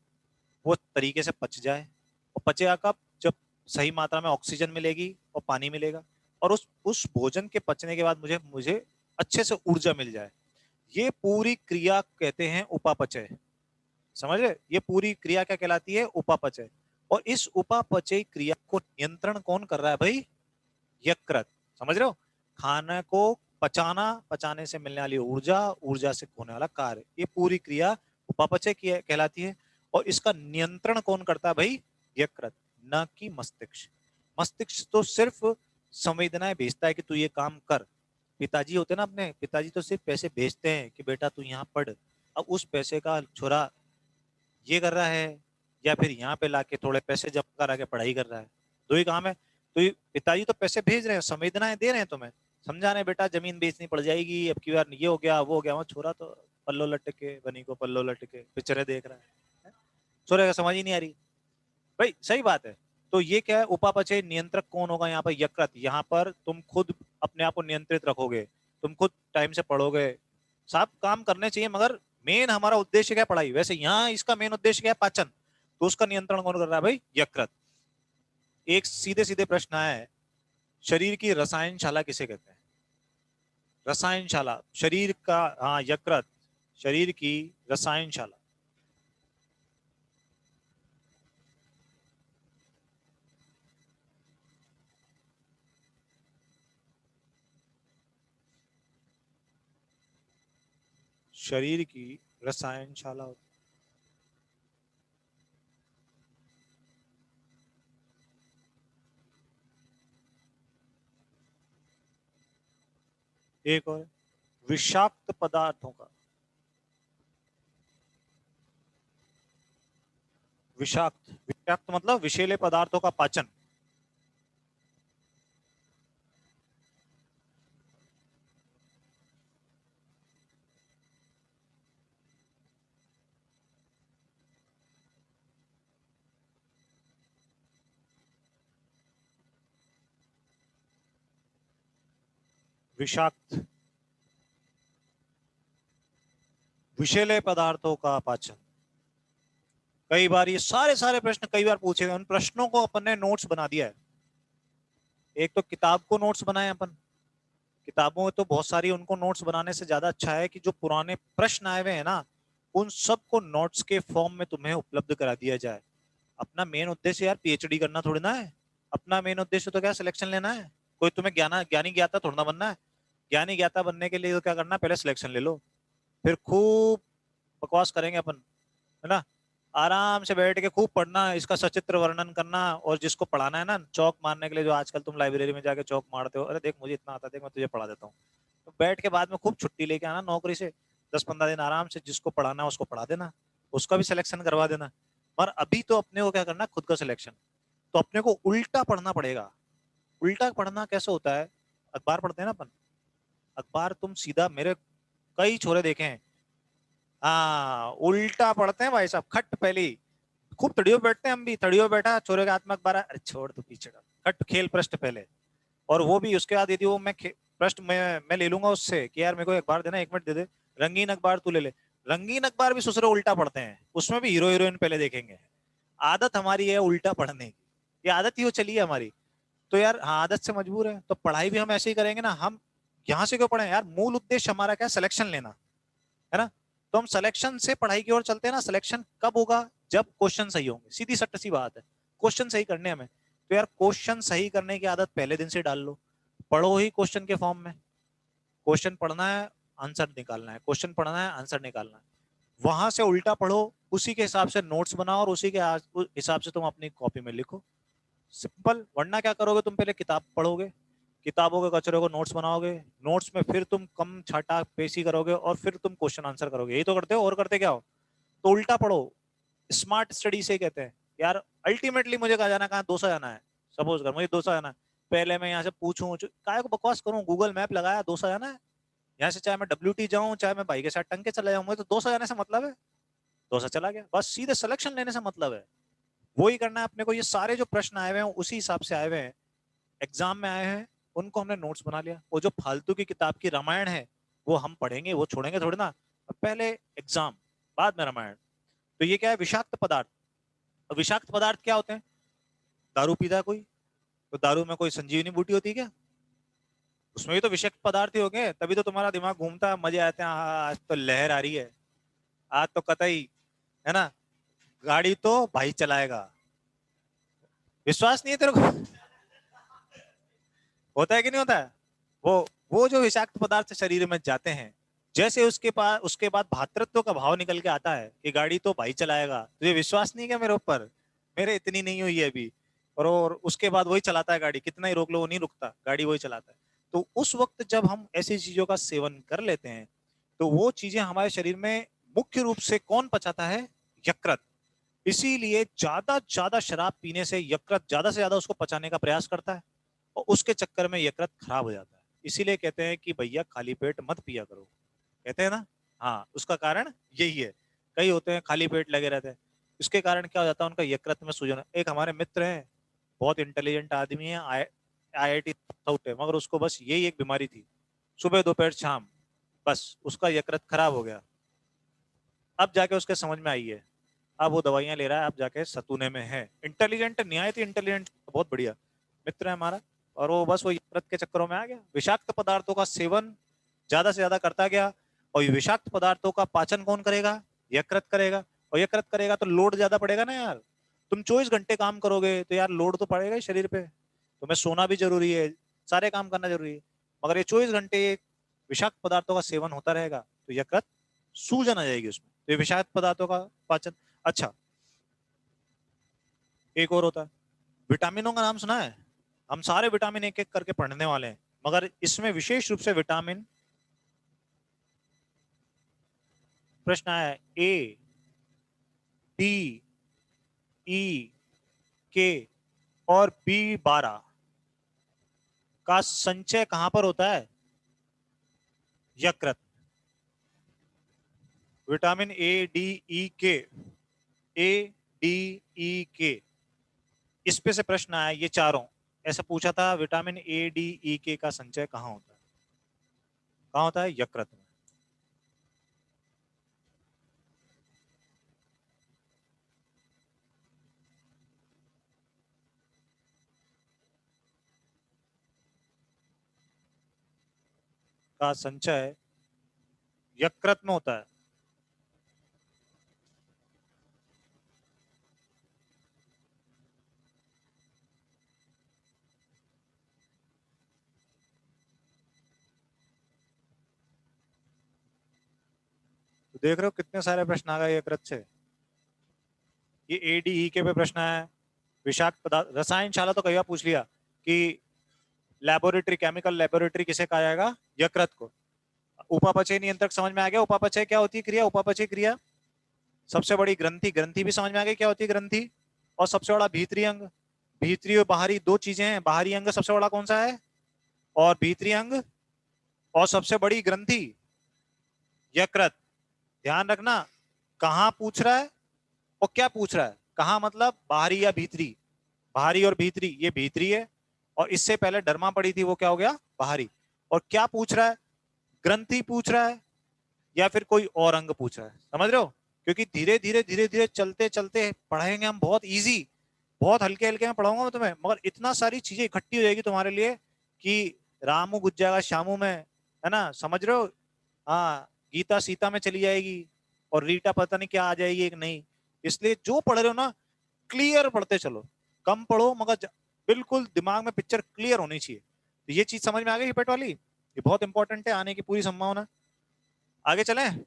वो तरीके से पच जाए, और पचेगा कब? जब सही मात्रा में ऑक्सीजन मिलेगी और पानी मिलेगा, और उस भोजन के पचने के बाद मुझे मुझे अच्छे से ऊर्जा मिल जाए। ये पूरी क्रिया कहते हैं उपापचय। समझ रहे? ये पूरी क्रिया क्या कहलाती है? उपापचय। और इस उपापचय क्रिया को नियंत्रण कौन कर रहा है भाई? यकृत। समझ रहे हो? खाने को पचाना, पचाने से मिलने वाली ऊर्जा, ऊर्जा से होने वाला कार्य, ये पूरी क्रिया उपापचय की कहलाती है। और इसका नियंत्रण कौन करता है भाई? यकृत, न कि मस्तिष्क। मस्तिष्क तो सिर्फ संवेदनाएं भेजता है कि तू ये काम कर। पिताजी होते ना अपने, पिताजी तो सिर्फ पैसे भेजते हैं कि बेटा तू यहाँ पढ़। अब उस पैसे का छोरा ये कर रहा है, या फिर यहाँ पे लाके थोड़े पैसे जमा करा के पढ़ाई कर रहा है, दो ही काम है। तो पिताजी तो पैसे भेज रहे हैं, संवेदनाएं दे रहे हैं तुम्हें, समझा रहे हैं बेटा जमीन बेचनी पड़ जाएगी अब की बार, ये हो गया वो हो गया, वहाँ छोरा तो पल्लो लटके बनी को पल्लो लटके पिक्चरें देख रहा है, छोरे का समझ ही नहीं आ रही भाई। सही बात है। तो ये क्या है, उपापचय नियंत्रक कौन होगा यहाँ पर? यकृत। यहाँ पर तुम खुद अपने आप को नियंत्रित रखोगे, तुम खुद टाइम से पढ़ोगे, सब काम करने चाहिए, मगर मेन हमारा उद्देश्य क्या है? पढ़ाई। वैसे यहाँ इसका मेन उद्देश्य क्या है? पाचन। तो उसका नियंत्रण कौन कर रहा है भाई? यकृत। एक सीधे सीधे प्रश्न है, शरीर की रसायन शाला किसे कहते हैं? रसायन शाला, शरीर का, हाँ यकृत, शरीर की रसायन शाला। शरीर की रसायन शाला होती है। एक और, विषाक्त पदार्थों का, विषाक्त, विषाक्त मतलब विषैले पदार्थों का पाचन। विषाक्त, विषैले पदार्थों का पाचन। कई बार ये सारे सारे प्रश्न कई बार पूछे गए, उन प्रश्नों को अपन ने नोट्स बना दिया है। एक तो किताब को नोट्स बनाए अपन, किताबों में तो बहुत सारी, उनको नोट्स बनाने से ज्यादा अच्छा है कि जो पुराने प्रश्न आए हुए हैं ना, उन सबको नोट्स के फॉर्म में तुम्हें उपलब्ध करा दिया जाए। अपना मेन उद्देश्य यार पीएचडी करना थोड़ी ना है, अपना मेन उद्देश्य तो क्या, सिलेक्शन लेना है। कोई तुम्हें ज्ञानी ज्ञाता थोड़ा ना बनना है। ज्ञानी ज्ञाता बनने के लिए तो क्या करना, पहले सिलेक्शन ले लो, फिर खूब बकवास करेंगे अपन, है ना। आराम से बैठ के खूब पढ़ना, इसका सचित्र वर्णन करना, और जिसको पढ़ाना है ना, चौक मारने के लिए, जो आजकल तुम लाइब्रेरी में जाके चौक मारते हो, अरे देख मुझे इतना आता है, देख मैं तुझे पढ़ा देता हूँ, तो बैठ के बाद में खूब छुट्टी लेके आना नौकरी से, 10-15 दिन आराम से जिसको पढ़ाना है उसको पढ़ा देना, उसका भी सिलेक्शन करवा देना। पर अभी तो अपने को क्या करना, खुद का सिलेक्शन। तो अपने को उल्टा पढ़ना पड़ेगा। उल्टा पढ़ना कैसे होता है? अखबार पढ़ते हैं ना अपन, अखबार तुम सीधा, मेरे कई छोरे देखे हैं, हाँ उल्टा पढ़ते हैं भाई साहब, खट पहली, खूब तड़ियो बैठते हैं, हम भी तड़ियो बैठा, छोरे का हाथ में अखबार है, अरे छोड़ तू पीछे का, खट खेल पृष्ठ पहले। और वो भी उसके बाद यदि वो पृष्ठ मैं ले लूंगा उससे कि यार मेरे को अखबार देना, 1 मिनट दे दे, रंगीन अखबार तू ले ले, रंगीन अखबार भी ससुरे उल्टा पढ़ते हैं, उसमें भी हीरो हीरोइन पहले देखेंगे, आदत हमारी है उल्टा पढ़ने की, ये आदत ही वो चली है हमारी। तो यार हाँ, आदत से मजबूर है, तो पढ़ाई भी हम ऐसे ही करेंगे ना। हम यहाँ से क्यों पढ़े यार, मूल उद्देश्य हमारा क्या है, सिलेक्शन लेना है ना। तो हम सिलेक्शन से पढ़ाई की ओर चलते हैं ना। सिलेक्शन कब होगा, जब क्वेश्चन सही होंगे, सीधी सट्ट सी बात है। क्वेश्चन सही करने हमें, तो यार क्वेश्चन सही करने की आदत पहले दिन से डाल लो। पढ़ो ही क्वेश्चन के फॉर्म में। क्वेश्चन पढ़ना है, आंसर निकालना है, क्वेश्चन पढ़ना है, आंसर निकालना है। वहां से उल्टा पढ़ो, उसी के हिसाब से नोट्स बनाओ और उसी के हिसाब से तुम अपनी कॉपी में लिखो। सिंपल। वरना क्या करोगे, तुम पहले किताब पढ़ोगे, किताबों के कचरे को नोट्स बनाओगे, नोट्स में फिर तुम कम छाटा पेशी करोगे और फिर तुम क्वेश्चन आंसर करोगे। यही तो करते हो, और करते क्या हो। तो उल्टा पढ़ो। स्मार्ट स्टडी से कहते हैं यार, अल्टीमेटली मुझे कहा जाना, कहाँ दोसा जाना है, सपोज कर मुझे दोसा जाना है, पहले मैं यहाँ से पूछूं काय को बकवास करूं, गूगल मैप लगाया, दोसा जाना है। यहाँ से चाहे मैं WT जाऊं, चाहे मैं भाई के साथ टंग के चला जाऊं, मुझे तो दोसा जाने से मतलब है। दोसा चला गया, बस सीधे सिलेक्शन लेने से मतलब है। वही करना है अपने को। ये सारे जो प्रश्न आए हुए हैं उसी हिसाब से आए हुए हैं, एग्जाम में आए हैं, उनको हमने नोट्स बना लिया। वो जो फालतू की किताब की रामायण है वो हम पढ़ेंगे, वो छोड़ेंगे थोड़ी ना। पहले एग्जाम, बाद में रामायण। तो ये क्या है, विषाक्त पदार्थ। और विषाक्त पदार्थ क्या होते हैं, दारू पीता है कोई, तो दारू में कोई संजीवनी बूटी होती है क्या, उसमें भी तो विषाक्त पदार्थ ही हो गए। तभी तो तुम्हारा दिमाग घूमता है, मजे आते हैं, आज तो लहर आ रही है, आज तो कतई, है ना, गाड़ी तो भाई चलाएगा। विश्वास नहीं है तेरे को? होता है कि नहीं होता है। वो जो विषाक्त पदार्थ शरीर में जाते हैं, जैसे उसके पास उसके बाद भातृत्व का भाव निकल के आता है कि गाड़ी तो भाई चलाएगा। तुझे विश्वास नहीं क्या मेरे ऊपर, मेरे इतनी नहीं हुई है अभी। और उसके बाद वही चलाता है गाड़ी, कितना ही रोक लो वो नहीं रुकता, गाड़ी वही चलाता है। तो उस वक्त जब हम ऐसी चीजों का सेवन कर लेते हैं, तो वो चीजें हमारे शरीर में मुख्य रूप से कौन पचाता है, यकृत। इसीलिए ज्यादा ज्यादा शराब पीने से यकृत ज्यादा से ज्यादा उसको पचाने का प्रयास करता है, और उसके चक्कर में यकृत खराब हो जाता है। इसीलिए कहते हैं कि भैया खाली पेट मत पिया करो, कहते हैं ना। हाँ, उसका कारण यही है। कई होते हैं खाली पेट लगे रहते हैं, इसके कारण क्या हो जाता है, उनका यकृत में सूजन। एक हमारे मित्र हैं, बहुत इंटेलिजेंट आदमी है, IIT आउट है, मगर उसको बस यही एक बीमारी थी, सुबह दोपहर शाम, बस उसका यकृत खराब हो गया। अब जाके उसके समझ में आई है, अब वो दवाइयां ले रहा है, अब जाके सतूने में है। इंटेलिजेंट, निहायत ही इंटेलिजेंट, बहुत बढ़िया मित्र है हमारा। और वो बस वो यकृत के चक्करों में आ गया, विषाक्त पदार्थों का सेवन ज्यादा से ज्यादा करता गया। और ये विषाक्त पदार्थों का पाचन कौन करेगा, यकृत करेगा। और यकृत करेगा तो लोड ज्यादा पड़ेगा ना यार। तुम 24 घंटे काम करोगे तो यार लोड तो पड़ेगा ही शरीर पे। तुम्हें सोना भी जरूरी है, सारे काम करना जरूरी है, मगर ये 24 घंटे विषाक्त पदार्थों का सेवन होता रहेगा तो यकृत सूजन आ जाएगी उसमें। तो ये विषाक्त पदार्थों का पाचन। अच्छा, एक और होता है, विटामिनों का नाम सुना है। हम सारे विटामिन एक एक करके पढ़ने वाले हैं, मगर इसमें विशेष रूप से विटामिन, प्रश्न आया है, A, D, E, K और B12 का संचय कहां पर होता है, यकृत। Vitamin A, D, E, K, A, D, E, K, इस पे से प्रश्न आया, ये चारों ऐसा पूछा था, vitamin A, D, E, K का संचय कहां होता है, कहां होता है, यकृत में। का संचय यकृत में होता है। तो देख रहे हो कितने सारे प्रश्न आ गए यकृत से। ये ADE के पे प्रश्न है, विषाक्त पदार्थ, रसायन शाला तो कई बार पूछ लिया कि लेबोरेटरी, केमिकल लेबोरेटरी किसे कहा जाएगा, यकृत को। उपापचय नियंत्रक समझ में आ गया, उपापचय क्या होती है क्रिया, उपापचय क्रिया। सबसे बड़ी ग्रंथि, ग्रंथि भी समझ में आ गई क्या होती है ग्रंथि। और सबसे बड़ा भीतरी अंग, भीतरी और बाहरी दो चीजें हैं, बाहरी अंग सबसे बड़ा कौन सा है, और भीतरी अंग, और सबसे बड़ी ग्रंथि यकृत। ध्यान रखना, कहां पूछ रहा है और क्या पूछ रहा है। कहां मतलब बाहरी या भीतरी, बाहरी और भीतरी, ये भीतरी है, और इससे पहले डरमा पड़ी थी वो क्या हो गया, बाहरी। और क्या पूछ रहा है, ग्रंथि पूछ रहा है या फिर कोई और अंग पूछ रहा है, समझ रहे हो। क्योंकि धीरे धीरे चलते चलते पढ़ाएंगे हम, बहुत इजी, बहुत हल्के हल्के में पढ़ाऊंगा मैं तुम्हें, मगर इतना सारी चीजें इकट्ठी हो जाएगी तुम्हारे लिए कि रामू गुज जाएगा श्यामू में, है ना, समझ रहे हो। हाँ, गीता सीता में चली जाएगी, और रीटा पता नहीं क्या आ जाएगी एक नई। इसलिए जो पढ़ रहे हो ना, क्लियर पढ़ते चलो, कम पढ़ो मगर बिल्कुल दिमाग में पिक्चर क्लियर होनी चाहिए। तो ये चीज समझ में आ गई हिपेट वाली, ये बहुत इंपॉर्टेंट है, आने की पूरी संभावना। आगे चलें।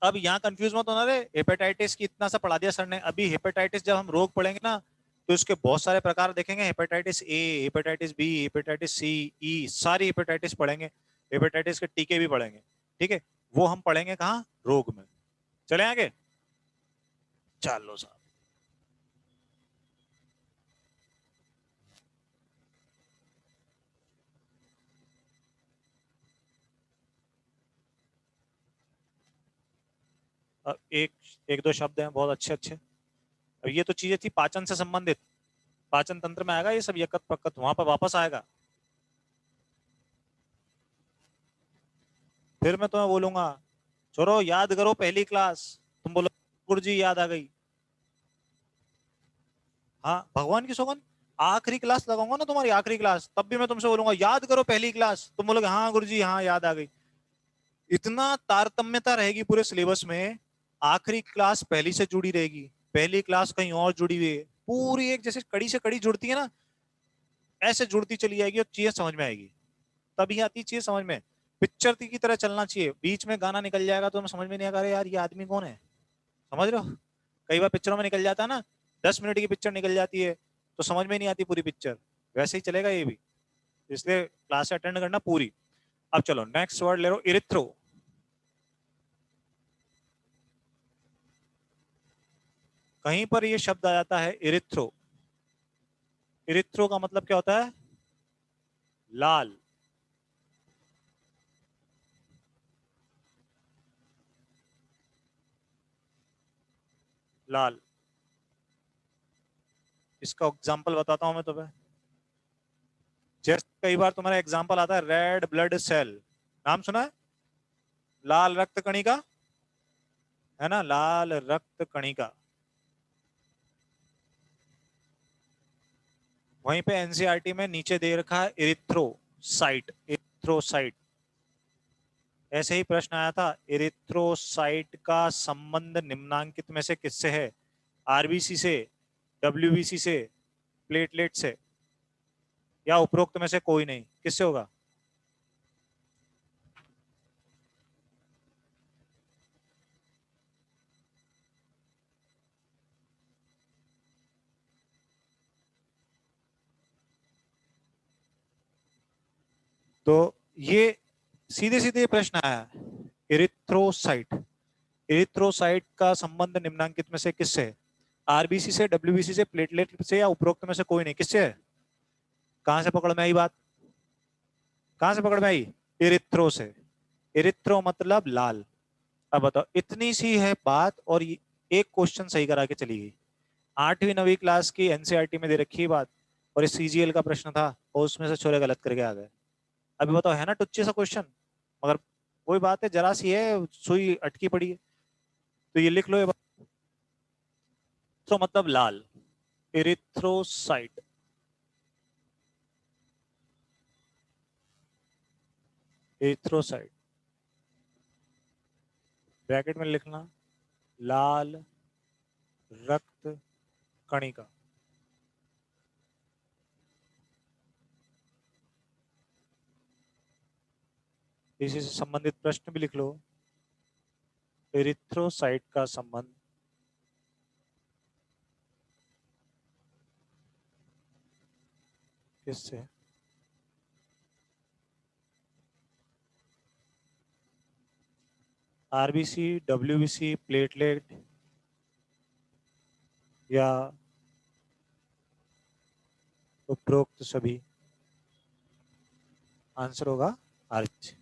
अब यहाँ कंफ्यूज मत होना रे, हेपेटाइटिस की इतना सा पढ़ा दिया सर ने। अभी हेपेटाइटिस जब हम रोग पढ़ेंगे ना, तो इसके बहुत सारे प्रकार देखेंगे, hepatitis A, hepatitis B, hepatitis C, E, सारी हेपेटाइटिस पढ़ेंगे, हेपेटाइटिस के टीके भी पढ़ेंगे। ठीक है, वो हम पढ़ेंगे कहाँ, रोग में। चले आगे, चलो साहब। अब एक एक दो शब्द हैं बहुत अच्छे अच्छे। अब ये तो चीजें थी पाचन से संबंधित, पाचन तंत्र में आएगा ये सब, यकत पकत वहां पर वापस आएगा। फिर मैं तुम्हें बोलूंगा, छोरो याद करो पहली क्लास, तुम बोलो गुरुजी याद आ गई। हाँ, भगवान की सौगंध, आखिरी क्लास लगाऊंगा ना तुम्हारी, आखिरी क्लास, तब भी मैं तुमसे बोलूंगा याद करो पहली क्लास, तुम बोलोगे हाँ गुरुजी हाँ याद आ गई। इतना तारतम्यता रहेगी पूरे सिलेबस में, आखिरी क्लास पहली से जुड़ी रहेगी, पहली क्लास कहीं और जुड़ी हुई है, पूरी एक जैसे कड़ी से कड़ी जुड़ती है ना, ऐसे जुड़ती चली जाएगी और चीजें समझ में आएगी। तभी आती चीज समझ में। पिक्चर की तरह चलना चाहिए, बीच में गाना निकल जाएगा तो हमें समझ में नहीं आएगा, अरे यार ये आदमी कौन है, समझ रहे हो। कई बार पिक्चरों में निकल जाता है ना, 10 मिनट की पिक्चर निकल जाती है तो समझ में नहीं आती पूरी पिक्चर, वैसे ही चलेगा ये भी। इसलिए क्लास अटेंड करना पूरी। अब चलो नेक्स्ट वर्ड ले लो, इरिथ्रो। कहीं पर ये शब्द आ जाता है इरिथ्रो। इरिथ्रो का मतलब क्या होता है, लाल। लाल, इसका एग्जांपल बताता हूं मैं तुम्हें। जैसे कई बार तुम्हारा एग्जांपल आता है रेड ब्लड सेल, नाम सुना है, लाल रक्त कणिका, है ना, लाल रक्त कणिका। वहीं पे एनसीईआरटी में नीचे दे रखा है इरिथ्रोसाइट, इरिथ्रोसाइट। ऐसे ही प्रश्न आया था, इरिथ्रोसाइट का संबंध निम्नांकित में से किससे है, आरबीसी से, डब्ल्यूबीसी से, प्लेटलेट से, या उपरोक्त में से कोई नहीं, किससे होगा। तो ये सीधे सीधे प्रश्न आया है, इरिथ्रोसाइट, इरिथ्रोसाइट का संबंध निम्नांकित में से किससे है, आरबीसी से, डब्ल्यूबीसी से, प्लेटलेट से, या उपरोक्त में से कोई नहीं, किससे है। कहां से पकड़ में आई बात, कहां से पकड़ में आई, इरिथ्रो से। इरिथ्रो मतलब लाल। अब बताओ, इतनी सी है बात, और एक क्वेश्चन सही करा के चली गई। 8वीं 9वीं क्लास की एनसीईआरटी में दे रखी है बात, और इस सीजीएल का प्रश्न था, और उसमें से छोरे गलत करके आ गए। अभी बताओ, है ना टुच्चे सा क्वेश्चन, मगर वही बात है, जरा सी है, सुई अटकी पड़ी है। तो ये लिख लो ये बात। तो मतलब लाल, इरिथ्रोसाइट, इरिथ्रोसाइट, ब्रैकेट में लिखना, लाल रक्त कणिका। इसी से संबंधित प्रश्न भी लिख लो, इरिथ्रोसाइट का संबंध किससे, आरबीसी, डब्ल्यूबीसी, प्लेटलेट, या उपरोक्त सभी। आंसर होगा आरबीसी।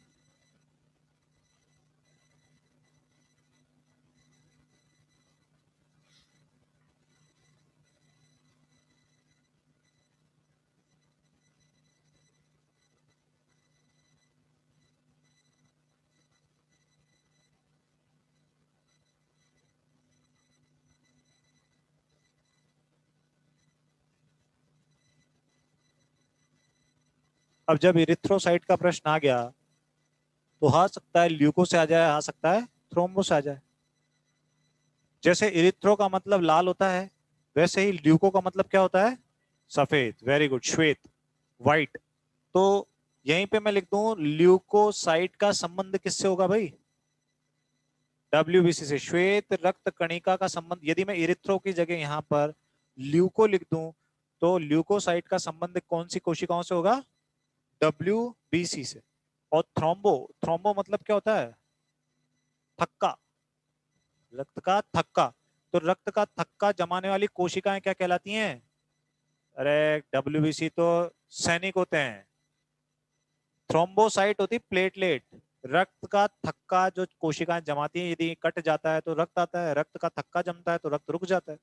अब जब इरिथ्रोसाइट का प्रश्न आ गया तो आ सकता है ल्यूको से आ जाए, आ सकता है थ्रोम्बो से आ जाए। जैसे इरिथ्रो का मतलब लाल होता है, वैसे ही ल्यूको का मतलब क्या होता है? सफेद। वेरी गुड, श्वेत, व्हाइट। तो यहीं पे मैं लिख दूं ल्यूकोसाइट का संबंध किससे होगा भाई? डब्ल्यूबीसी से। श्वेत रक्त कणिका का संबंध, यदि मैं इरिथ्रो की जगह यहां पर ल्यूको लिख दूं तो ल्यूकोसाइट का संबंध कौन सी कोशिकाओं से होगा? डब्ल्यूबीसी से। और थ्रोम्बो, थ्रोम्बो मतलब क्या होता है? थक्का, रक्त का थक्का। तो रक्त का थक्का जमाने वाली कोशिकाएं क्या कहलाती हैं? अरे डब्ल्यूबीसी तो सैनिक होते हैं, थ्रोम्बोसाइट होती प्लेटलेट। रक्त का थक्का जो कोशिकाएं जमाती हैं, यदि कट जाता है तो रक्त आता है, रक्त का थक्का जमता है तो रक्त रुक जाता है।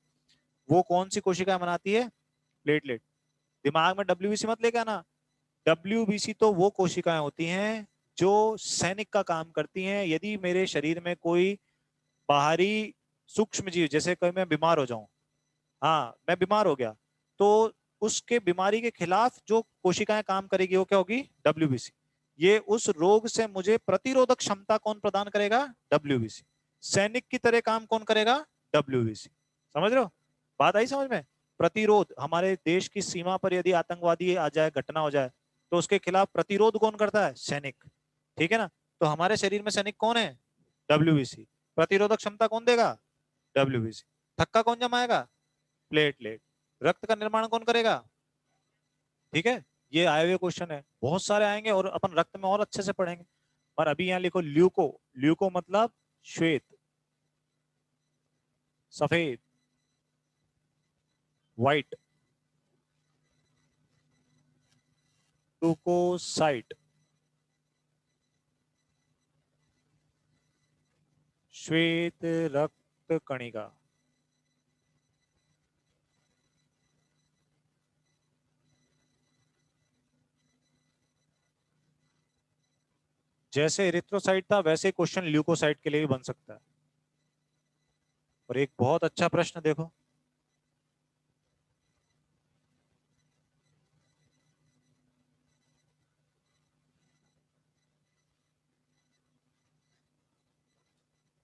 वो कौन सी कोशिकाएं बनाती है? प्लेटलेट। दिमाग में डब्ल्यूबीसी मत लेके आना। डब्ल्यूबीसी तो वो कोशिकाएं होती हैं जो सैनिक का काम करती हैं। यदि मेरे शरीर में कोई बाहरी सूक्ष्म जीव, जैसे कोई मैं बीमार हो जाऊं, हाँ मैं बीमार हो गया, तो उसके बीमारी के खिलाफ जो कोशिकाएं काम करेगी वो क्या होगी? डब्ल्यूबीसी। ये उस रोग से मुझे प्रतिरोधक क्षमता कौन प्रदान करेगा? डब्ल्यूबीसी। सैनिक की तरह काम कौन करेगा? डब्ल्यूबीसी। समझ रहे हो? बात आई समझ में? प्रतिरोध, हमारे देश की सीमा पर यदि आतंकवादी आ जाए, घटना हो जाए, तो उसके खिलाफ प्रतिरोध कौन करता है? सैनिक। ठीक है ना? तो हमारे शरीर में सैनिक कौन है? डब्ल्यूबीसी। प्रतिरोधक क्षमता कौन देगा? डब्ल्यूबीसी। थक्का कौन जमाएगा? प्लेटलेट। रक्त का निर्माण कौन करेगा? ठीक है। ये आए हुए क्वेश्चन है, बहुत सारे आएंगे और अपन रक्त में और अच्छे से पढ़ेंगे। और अभी यहाँ लिखो ल्यूको। ल्यूको मतलब श्वेत, सफेद, व्हाइट। ल्यूकोसाइट, श्वेत रक्त कणिका। जैसे एरिथ्रोसाइट था वैसे क्वेश्चन ल्यूकोसाइट के लिए भी बन सकता है। और एक बहुत अच्छा प्रश्न देखो,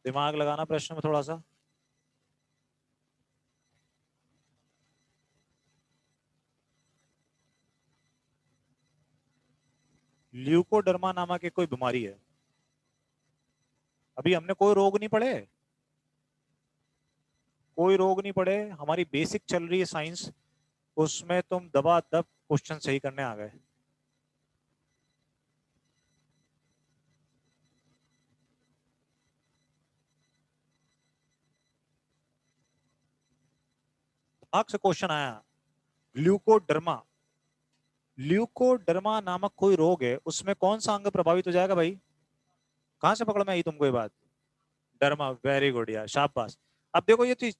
दिमाग लगाना प्रश्न में थोड़ा सा। ल्यूकोडर्मा नामक एक कोई बीमारी है। अभी हमने कोई रोग नहीं पढ़े, कोई रोग नहीं पढ़े, हमारी बेसिक चल रही है साइंस, उसमें तुम दबा दब क्वेश्चन सही करने आ गए। आग से क्वेश्चन आया, ग्लूकोडर्मा। ल्यूकोडर्मा नामक कोई रोग है, उसमें कौन सा अंग प्रभावित हो जाएगा भाई? कहां से पकड़ में आई तुमको ये बात? डर्मा। वेरी गुड यार, शाबाश। अब देखो ये चीज,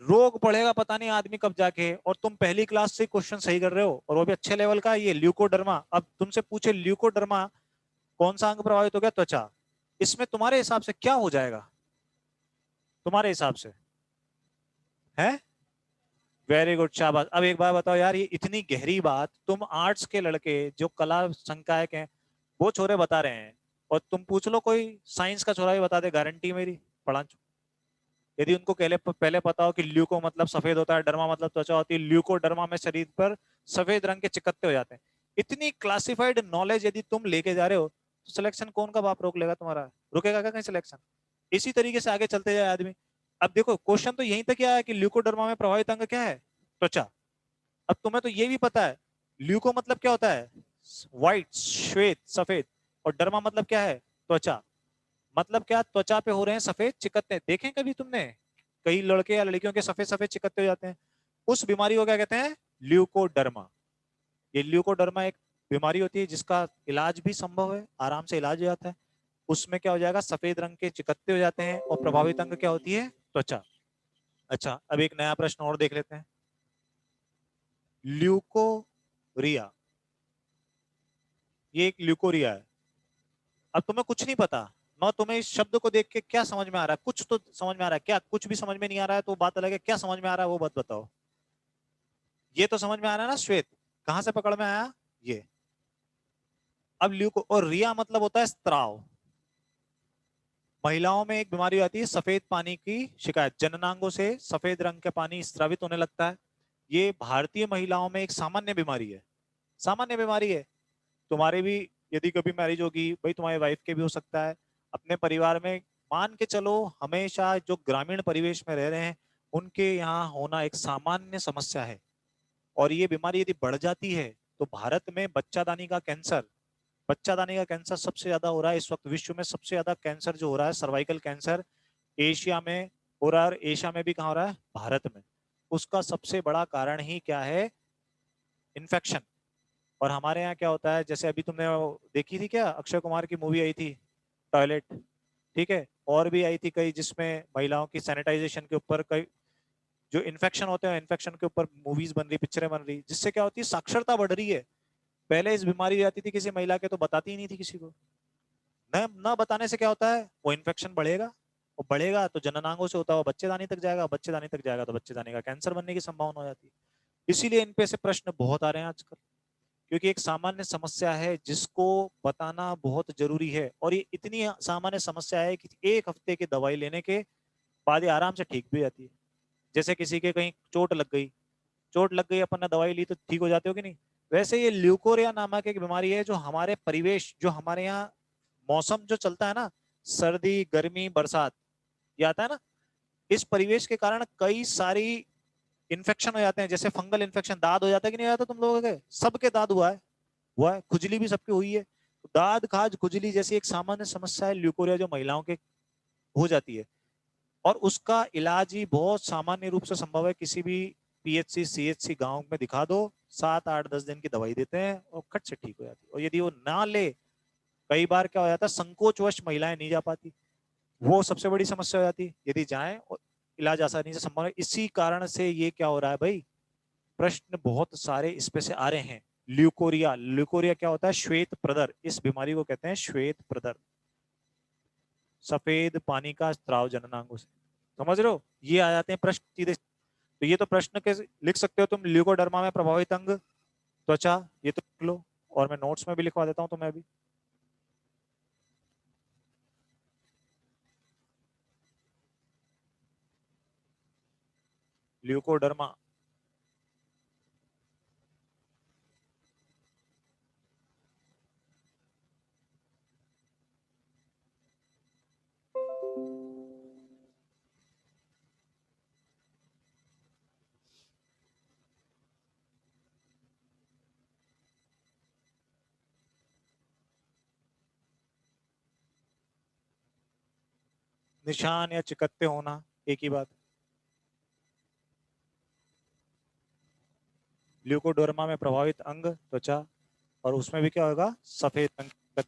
रोग पढ़ेगा पता नहीं आदमी कब जाके, और तुम पहली क्लास से क्वेश्चन सही कर रहे हो और वो भी अच्छे लेवल का। ये ल्यूकोडर्मा, अब तुमसे पूछे ल्यूकोडर्मा कौन सा अंग प्रभावित हो गया? त्वचा। इसमें तुम्हारे हिसाब से क्या हो जाएगा? तुम्हारे हिसाब से है? वेरी गुड, शाबाश। अब एक बार बताओ यार, ये इतनी गहरी बात तुम आर्ट्स के लड़के जो कला संकाय के हैं वो छोरे बता रहे हैं, और तुम पूछ लो कोई साइंस का छोरा भी बता दे, गारंटी मेरी पढ़ा। यदि उनको पहले पहले पता हो कि ल्यूको मतलब सफेद होता है, डर्मा मतलब त्वचा होती है, ल्यूको डर्मा में शरीर पर सफेद रंग के चिकत्ते हो जाते हैं। इतनी क्लासिफाइड नॉलेज यदि तुम लेके जा रहे हो तो सिलेक्शन कौन का बाप रोक लेगा तुम्हारा? रुकेगा क्या कहीं सिलेक्शन? इसी तरीके से आगे चलते जाए आदमी। अब देखो क्वेश्चन तो यहीं तक आया कि ल्यूकोडर्मा में प्रभावित अंग क्या है? त्वचा। अब तुम्हें तो ये भी पता है ल्यूको मतलब क्या होता है? व्हाइट, श्वेत, सफेद। और डर्मा मतलब क्या है? त्वचा। मतलब क्या? त्वचा पे हो रहे हैं सफेद चिकत्ते। देखें कभी तुमने कई लड़के या लड़कियों के सफेद सफेद चिकत्ते हो जाते हैं? उस बीमारी को क्या कहते हैं? ल्यूकोडर्मा। ये ल्यूकोडर्मा एक बीमारी होती है जिसका इलाज भी संभव है, आराम से इलाज हो जाता है। उसमें क्या हो जाएगा? सफेद रंग के चिकत्ते हो जाते हैं, और प्रभावित अंग क्या होती है? त्वचा। अच्छा, अब एक नया प्रश्न और देख लेते हैं। ल्यूकोरिया, ये एक ल्यूकोरिया है। अब तुम्हें कुछ नहीं पता, मैं तुम्हें इस शब्द को देख के क्या समझ में आ रहा है? कुछ तो समझ में आ रहा है क्या? कुछ भी समझ में नहीं आ रहा है तो बात अलग है, क्या समझ में आ रहा है वो बात बताओ। ये तो समझ में आ रहा है ना श्वेत? कहां से पकड़ में आया? ये अब ल्यूको और रिया मतलब होता है स्त्राव। महिलाओं में एक बीमारी आती है सफेद पानी की शिकायत, जननांगों से सफेद रंग के पानी स्रावित होने लगता है। ये भारतीय महिलाओं में एक सामान्य बीमारी है, सामान्य बीमारी है। तुम्हारे भी यदि कभी मैरिज होगी भाई, तुम्हारी वाइफ के भी हो सकता है, अपने परिवार में मान के चलो, हमेशा जो ग्रामीण परिवेश में रह रहे हैं उनके यहाँ होना एक सामान्य समस्या है। और ये बीमारी यदि बढ़ जाती है तो भारत में बच्चादानी का कैंसर, बच्चादानी का कैंसर सबसे ज्यादा हो रहा है इस वक्त। विश्व में सबसे ज्यादा कैंसर जो हो रहा है सर्वाइकल कैंसर, एशिया में हो रहा है। और एशिया में भी कहाँ हो रहा है? भारत में। उसका सबसे बड़ा कारण ही क्या है? इन्फेक्शन। और हमारे यहाँ क्या होता है, जैसे अभी तुमने वो देखी थी क्या, अक्षय कुमार की मूवी आई थी टॉयलेट, ठीक है, और भी आई थी कई जिसमें महिलाओं की सैनिटाइजेशन के ऊपर कई जो इन्फेक्शन होते हैं, इन्फेक्शन के ऊपर मूवीज बन रही, पिक्चरें बन रही, जिससे क्या होती है, साक्षरता बढ़ रही है। पहले इस बीमारी आती थी किसी महिला के तो बताती ही नहीं थी किसी को। न न बताने से क्या होता है, वो इन्फेक्शन बढ़ेगा, वो बढ़ेगा तो जननांगों से होता हुआ बच्चेदानी तक जाएगा, बच्चेदानी तक जाएगा तो बच्चेदानी का कैंसर बनने की संभावना हो जाती है। इसीलिए इन पे से प्रश्न बहुत आ रहे हैं आजकल, क्योंकि एक सामान्य समस्या है जिसको बताना बहुत जरूरी है। और ये इतनी सामान्य समस्या है कि एक हफ्ते की दवाई लेने के बाद ये आराम से ठीक भी जाती है। जैसे किसी के कहीं चोट लग गई, चोट लग गई, अपन ने दवाई ली तो ठीक हो जाते हो कि नहीं। वैसे ये ल्यूकोरिया नामक एक बीमारी है जो हमारे परिवेश, जो हमारे यहाँ मौसम जो चलता है ना, सर्दी गर्मी बरसात, ये आता है ना, इस परिवेश के कारण कई सारी इन्फेक्शन हो जाते हैं। जैसे फंगल इन्फेक्शन, दाद हो जाता है कि नहीं आता तुम लोगों के? सबके दाद हुआ है, खुजली भी सबकी हुई है। दाद खाज खुजली जैसी एक सामान्य समस्या है ल्यूकोरिया, जो महिलाओं के हो जाती है। और उसका इलाज ही बहुत सामान्य रूप से संभव है। किसी भी पीएचसी सीएचसी गांव में दिखा दो, 7 8 10 दिन की दवाई देते हैं और खट से ठीक हो जाती है। और यदि वो ना ले, कई बार क्या हो जाता है, संकोचवश महिलाएं नहीं जा पाती, वो सबसे बड़ी समस्या हो जाती है। यदि जाएं और इलाज आसानी से संभव है। इसी कारण से ये क्या हो रहा है भाई, प्रश्न बहुत सारे इस पे से आ रहे हैं। ल्यूकोरिया, ल्यूकोरिया क्या होता है? श्वेत प्रदर, इस बीमारी को कहते हैं श्वेत प्रदर, सफेद पानी का स्त्राव जननांगों से। समझ रहे हो? ये आ जाते हैं प्रश्न सीधे। तो ये तो प्रश्न के लिख सकते हो तुम, ल्यूकोडर्मा में प्रभावित अंग त्वचा, ये तो लिख लो। और मैं नोट्स में भी लिखवा देता हूँ तुम्हें अभी। ल्यूकोडर्मा, निशान या चिकत्ते होना, एक ही बात। ल्यूकोडर्मा में प्रभावित अंग त्वचा, और उसमें भी क्या होगा? सफेद रंग।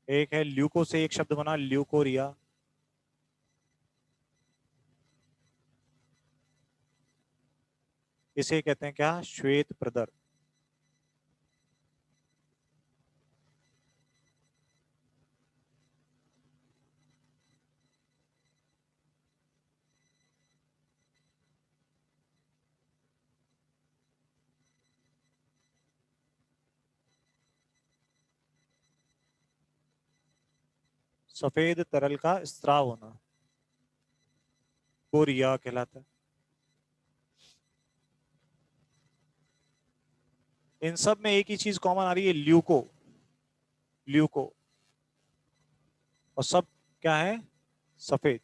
एक है ल्यूको से एक शब्द बना, ल्यूकोरिया। इसे कहते हैं क्या? श्वेत प्रदर। सफेद तरल का स्त्राव होना, कोरिया कहलाता है। इन सब में एक ही चीज कॉमन आ रही है, ल्यूको, ल्यूको। और सब क्या है? सफेद।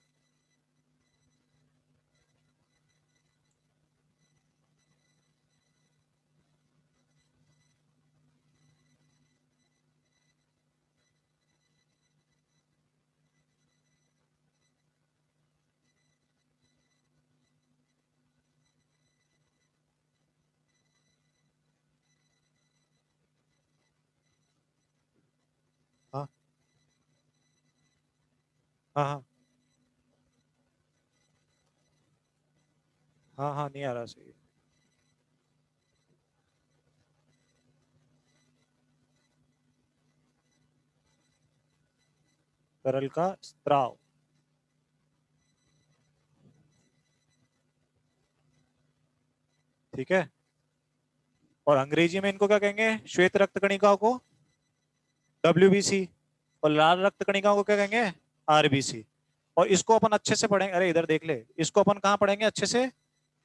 हाँ हाँ हाँ हाँ हाँ, नहीं आ रहा सही। तरल का स्त्राव। ठीक है। और अंग्रेजी में इनको क्या कहेंगे? श्वेत रक्त कणिकाओं को WBC, और लाल रक्त कणिकाओं को क्या कहेंगे? RBC। और इसको अपन अच्छे से पढ़ेंगे, अरे इधर देख ले, इसको अपन कहाँ पढ़ेंगे अच्छे से?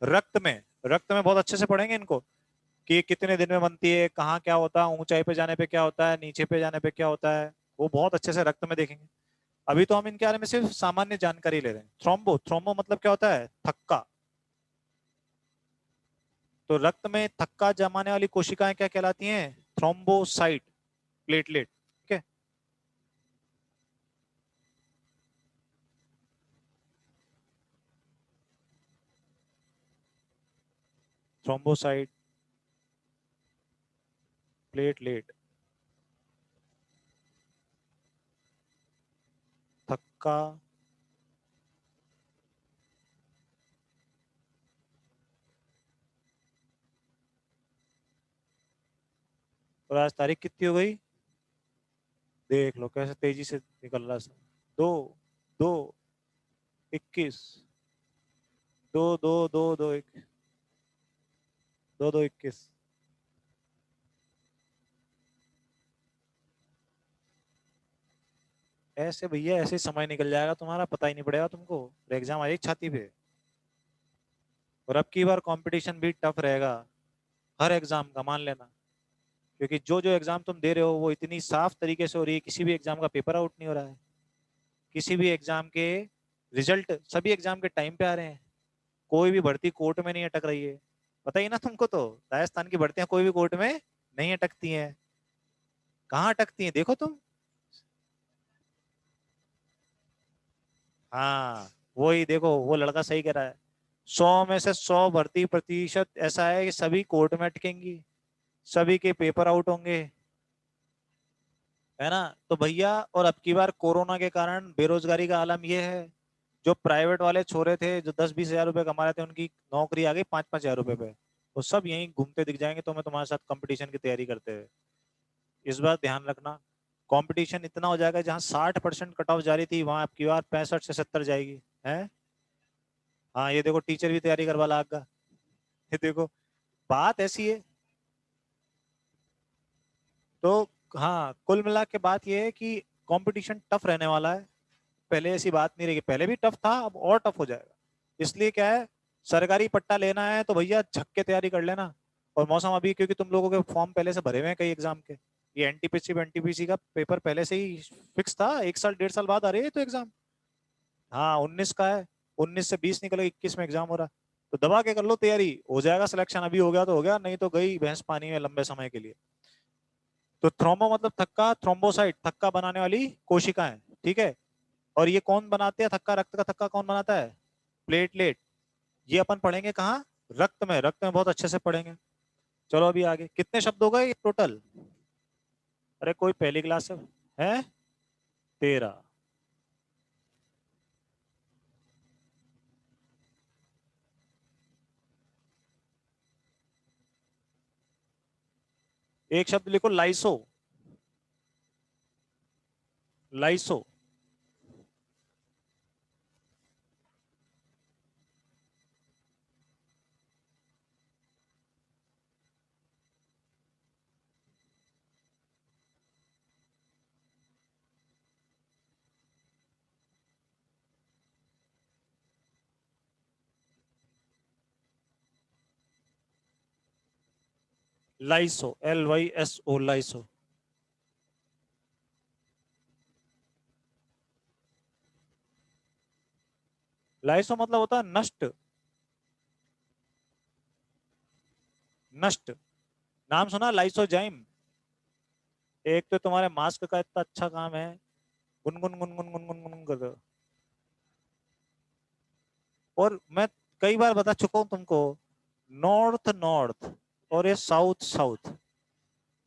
रक्त में। रक्त में बहुत अच्छे से पढ़ेंगे इनको, कि ये कितने दिन में बनती है, कहाँ क्या होता है, ऊंचाई पे जाने पे क्या होता है, नीचे पे जाने पे क्या होता है, वो बहुत अच्छे से रक्त में देखेंगे। अभी तो हम इनके बारे में सिर्फ सामान्य जानकारी ले रहे हैं। थ्रोम्बो, थ्रोम्बो मतलब क्या होता है? थक्का। तो रक्त में थक्का जमाने वाली कोशिकाएं क्या कहलाती हैं? Thrombocyte, platelet. ठीक है। थ्रोम्बोसाइट, प्लेटलेट, थक्का। और आज तारीख कितनी हो गई? देख लो कैसे तेजी से निकल रहा है। 2/2/21, 2/2/2/2 2/2/21। ऐसे भैया ऐसे ही समय निकल जाएगा तुम्हारा, पता ही नहीं पड़ेगा तुमको। एग्जाम आ जाएगी छाती पे। और अब की बार कंपटीशन भी टफ रहेगा, हर एग्जाम का, मान लेना। क्योंकि जो जो एग्जाम तुम दे रहे हो वो इतनी साफ तरीके से हो रही है, किसी भी एग्जाम का पेपर आउट नहीं हो रहा है। किसी भी एग्जाम के रिजल्ट सभी एग्जाम के टाइम पे आ रहे हैं। कोई भी भर्ती कोर्ट में नहीं अटक रही है। पता ही ना तुमको, तो राजस्थान की भर्तियां कोई भी कोर्ट में नहीं अटकती हैं। कहाँ अटकती हैं देखो तुम। हाँ, वही देखो, वो लड़का सही कह रहा है। 100 में से 100 भर्ती प्रतिशत ऐसा है कि सभी कोर्ट में अटकेंगी, सभी के पेपर आउट होंगे, है ना। तो भैया, और अब की बार कोरोना के कारण बेरोजगारी का आलम यह है, जो प्राइवेट वाले छोरे थे जो 10-20 हजार रुपए कमा रहे थे, उनकी नौकरी आ गई 5-5 हजार रुपए पे। वो सब यहीं घूमते दिख जाएंगे तो मैं तुम्हारे साथ कंपटीशन की तैयारी करते हुए। इस बार ध्यान रखना, कंपटीशन इतना हो जाएगा, जहां 60% कट ऑफ जा रही थी वहां आपकी बार 65 से 70 जाएगी है। हाँ, ये देखो टीचर भी तैयारी करवा लागा। ये देखो, बात ऐसी है। तो हाँ, कुल मिला के बात ये है कि कंपटीशन टफ रहने वाला है। पहले ऐसी बात नहीं रहेगी, पहले भी टफ था, अब और टफ हो जाएगा। इसलिए क्या है, सरकारी पट्टा लेना है तो भैया झक के तैयारी कर लेना। और मौसम अभी, क्योंकि तुम लोगों के फॉर्म पहले से भरे हुए हैं कई एग्जाम के, ये एनटीपीसी का पेपर पहले से ही फिक्स था, 1 साल 1.5 साल बाद आ रही है तो एग्जाम। हाँ, 19 का है, 19 से 20 निकले, 21 में एग्जाम हो रहा है। तो दबा के कर लो तैयारी, हो जाएगा सिलेक्शन। अभी हो गया तो हो गया, नहीं तो गई भैंस पानी में लंबे समय के लिए। तो थ्रोम्बो मतलब थक्का, थ्रोम्बोसाइट थक्का बनाने वाली कोशिकाएं। ठीक है। और ये कौन बनाते हैं थक्का? रक्त का थक्का कौन बनाता है? प्लेटलेट। ये अपन पढ़ेंगे कहाँ? रक्त में। रक्त में बहुत अच्छे से पढ़ेंगे। चलो अभी आगे, कितने शब्द हो गए टोटल? अरे कोई पहली क्लास से है? 13। एक शब्द लिखो, lyso. Lyso. Lyso, LYSO, lyso. Lyso मतलब होता है नष्ट। नष्ट। नाम सुना लाइसोजाइम? एक तो तुम्हारे मास्क का इतना अच्छा काम है, गुनगुन गुनगुन गुनगुन गुनगुन कर दो। और मैं कई बार बता चुका हूं तुमको, नॉर्थ नॉर्थ और ये साउथ साउथ,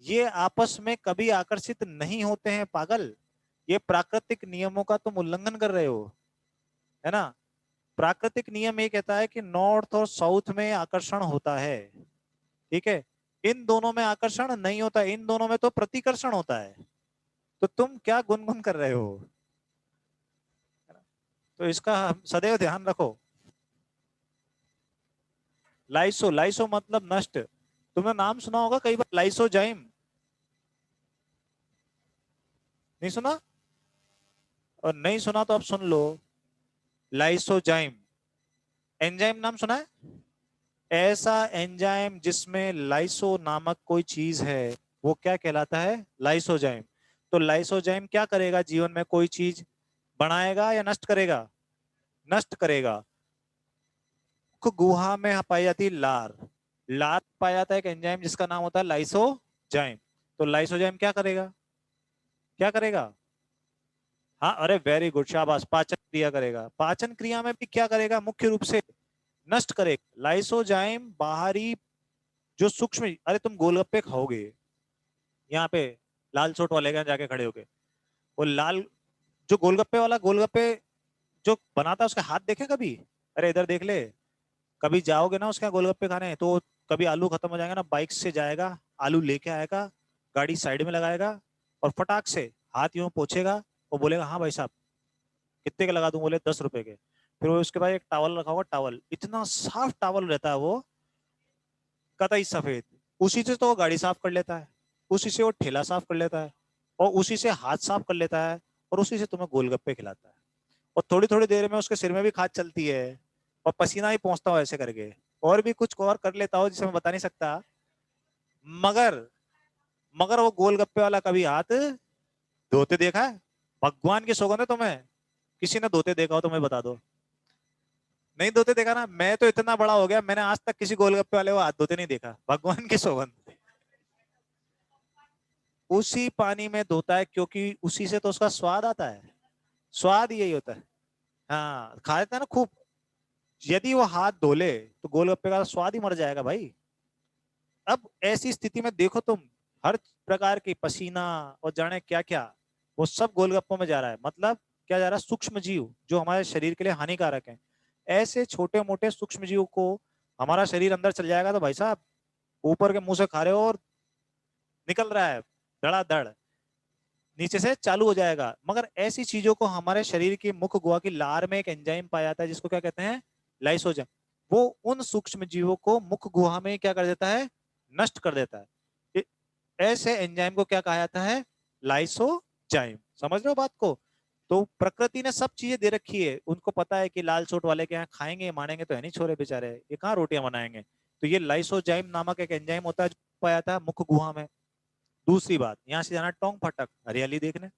ये आपस में कभी आकर्षित नहीं होते हैं पागल। ये प्राकृतिक नियमों का तुम उल्लंघन कर रहे हो, है ना। प्राकृतिक नियम ये कहता है कि नॉर्थ और साउथ में आकर्षण होता है। ठीक है। इन दोनों में आकर्षण नहीं होता, इन दोनों में तो प्रतिकर्षण होता है। तो तुम क्या गुनगुन कर रहे हो? तो इसका हम सदैव ध्यान रखो। लाइसो, लाइसो मतलब नष्ट। तुमने नाम सुना होगा कई बार, लाइसोजाइम। नहीं सुना? और नहीं सुना तो अब सुन लो, लाइसोजाइम एंजाइम नाम सुना है? ऐसा एंजाइम जिसमें लाइसो नामक कोई चीज है, वो क्या कहलाता है? लाइसोजाइम। तो लाइसोजाइम क्या करेगा जीवन में? कोई चीज बनाएगा या नष्ट करेगा? नष्ट करेगा। मुख गुहा में पाई जाती है लार। लार पाया जाता है एक एंजाइम जिसका नाम होता है लाइसोजाइम। तो लाइसोजाइम क्या करेगा? क्या करेगा? हाँ, अरे वेरी गुड, शाबाश, पाचन क्रिया करेगा। पाचन क्रिया में भी क्या करेगा? मुख्य रूप से नष्ट करेगा। लाइसोजाइम बाहरी जो सूक्ष्म, अरे तुम गोलगप्पे खाओगे यहाँ पे लाल चोट वाले के यहाँ जाके खड़े होके, वो लाल जो गोलगप्पे वाला, गोलगप्पे जो बनाता है उसके हाथ देखे कभी? अरे इधर देख ले। कभी जाओगे ना उसके यहाँ गोलगप्पे खाने, तो कभी आलू खत्म हो जाएगा ना, बाइक से जाएगा, आलू लेके आएगा, गाड़ी साइड में लगाएगा और फटाक से हाथ यूं पोछेगा और बोलेगा हाँ भाई साहब कितने के लगा दूं? बोले 10 रुपए के। फिर वो उसके बाद एक टॉवल रखा होगा, टॉवल इतना साफ टॉवल रहता है वो, कतई सफेद, उसी से तो वो गाड़ी साफ कर लेता है, उसी से वो ठेला साफ कर लेता है, और उसी से हाथ साफ कर लेता है, और उसी से तुम्हें गोलगप्पे खिलाता है। और थोड़ी थोड़ी देर में उसके सिर में भी खाद चलती है, और पसीना ही पहुंचता हो ऐसे करके, और भी कुछ और कर लेता हो जिसे मैं बता नहीं सकता। मगर मगर वो गोलगप्पे वाला कभी हाथ धोते देखा है? भगवान की सौगंध है तुम्हें, किसी ने धोते देखा हो तो मैं बता दो। नहीं धोते देखा ना? मैं तो इतना बड़ा हो गया, मैंने आज तक किसी गोलगप्पे वाले को हाथ धोते नहीं देखा, भगवान की सौगंध। उसी पानी में धोता है क्योंकि उसी से तो उसका स्वाद आता है। स्वाद यही होता है। हाँ, खा लेता है ना खूब। यदि वो हाथ धो ले तो गोलगप्पे का स्वाद ही मर जाएगा भाई। अब ऐसी स्थिति में देखो तुम, हर प्रकार की पसीना और जाने क्या क्या, वो सब गोलगप्पों में जा रहा है। मतलब क्या जा रहा है? सूक्ष्म जीव जो हमारे शरीर के लिए हानिकारक हैं। ऐसे छोटे मोटे सूक्ष्म जीव को हमारा शरीर अंदर चल जाएगा तो भाई साहब, ऊपर के मुंह से खा रहे हो और निकल रहा है धड़ाधड़, नीचे से चालू हो जाएगा। मगर ऐसी चीजों को हमारे शरीर की मुख गुहा की लार में एक एंजाइम पाया जाता है जिसको क्या कहते हैं? लाइसोजाइम। वो उन सूक्ष्म जीवों को मुख गुहा में क्या कर देता है? नष्ट कर देता है। ए- ऐसे एंजाइम को क्या कहा जाता है? लाइसोजाइम। समझ रहे हो बात को? तो प्रकृति ने सब चीजें दे रखी है, उनको पता है कि लाल चोट वाले के यहाँ खाएंगे मानेंगे तो है नहीं छोरे बेचारे, ये कहाँ रोटियां बनाएंगे। तो ये लाइसोजाइम नामक एक एंजाइम होता है जो पाया जाता है मुख गुहा में। दूसरी बात, यहाँ से जाना टोंक फटक हरियाली देखने,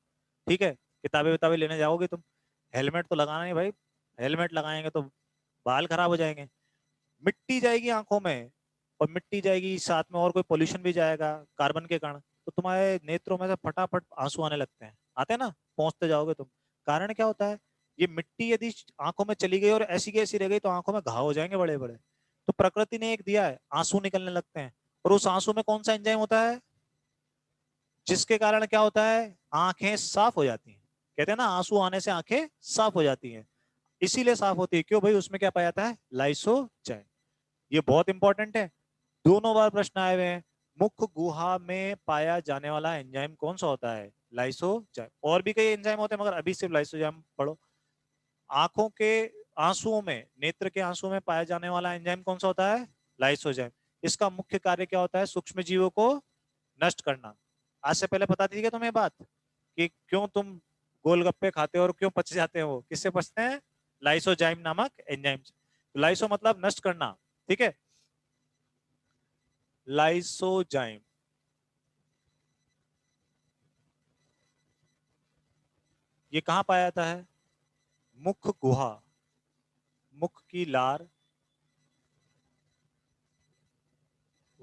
ठीक है, किताबें विताबें लेने जाओगे तुम, हेलमेट तो लगाना नहीं भाई, हेलमेट लगाएंगे तो बाल खराब हो जाएंगे। मिट्टी जाएगी आंखों में, और मिट्टी जाएगी साथ में और कोई पोल्यूशन भी जाएगा कार्बन के कारण, तो तुम्हारे नेत्रों में से फटाफट आंसू आने लगते हैं, आते हैं ना, पहुंचते जाओगे तुम। कारण क्या होता है? ये मिट्टी यदि आंखों में चली गई और ऐसी की ऐसी रह गई तो आंखों में घाव हो जाएंगे बड़े बड़े। तो प्रकृति ने एक दिया है, आंसू निकलने लगते हैं, और उस आंसू में कौन सा एंजाइम होता है जिसके कारण क्या होता है? आंखें साफ हो जाती हैं। कहते हैं ना, आंसू आने से आंखें साफ हो जाती हैं। इसीलिए साफ होती है, क्यों भाई? उसमें क्या पाया जाता है? लाइसोजाइम। ये बहुत इंपॉर्टेंट है, दोनों बार प्रश्न आए हुए हैं। मुख गुहा में पाया जाने वाला एंजाइम कौन सा होता है? लाइसोजाइम। और भी कई एंजाइम होते हैं मगर अभी सिर्फ लाइसोजाइम पढ़ो। आंखों के आंसुओं में, नेत्र के आंसुओं में पाया जाने वाला एंजाइम कौन सा होता है? लाइसोजाइम। इसका मुख्य कार्य क्या होता है? सूक्ष्म जीवों को नष्ट करना। आज से पहले पता थी क्या तुम्हें बात कि क्यों तुम गोलगप्पे खाते हो और क्यों पच जाते हो? किससे पचते हैं? लाइसोजाइम नामक एंजाइम से। तो लाइसो मतलब नष्ट करना, ठीक है। लाइसोजाइम ये कहाँ पाया जाता है? मुख गुहा, मुख की लार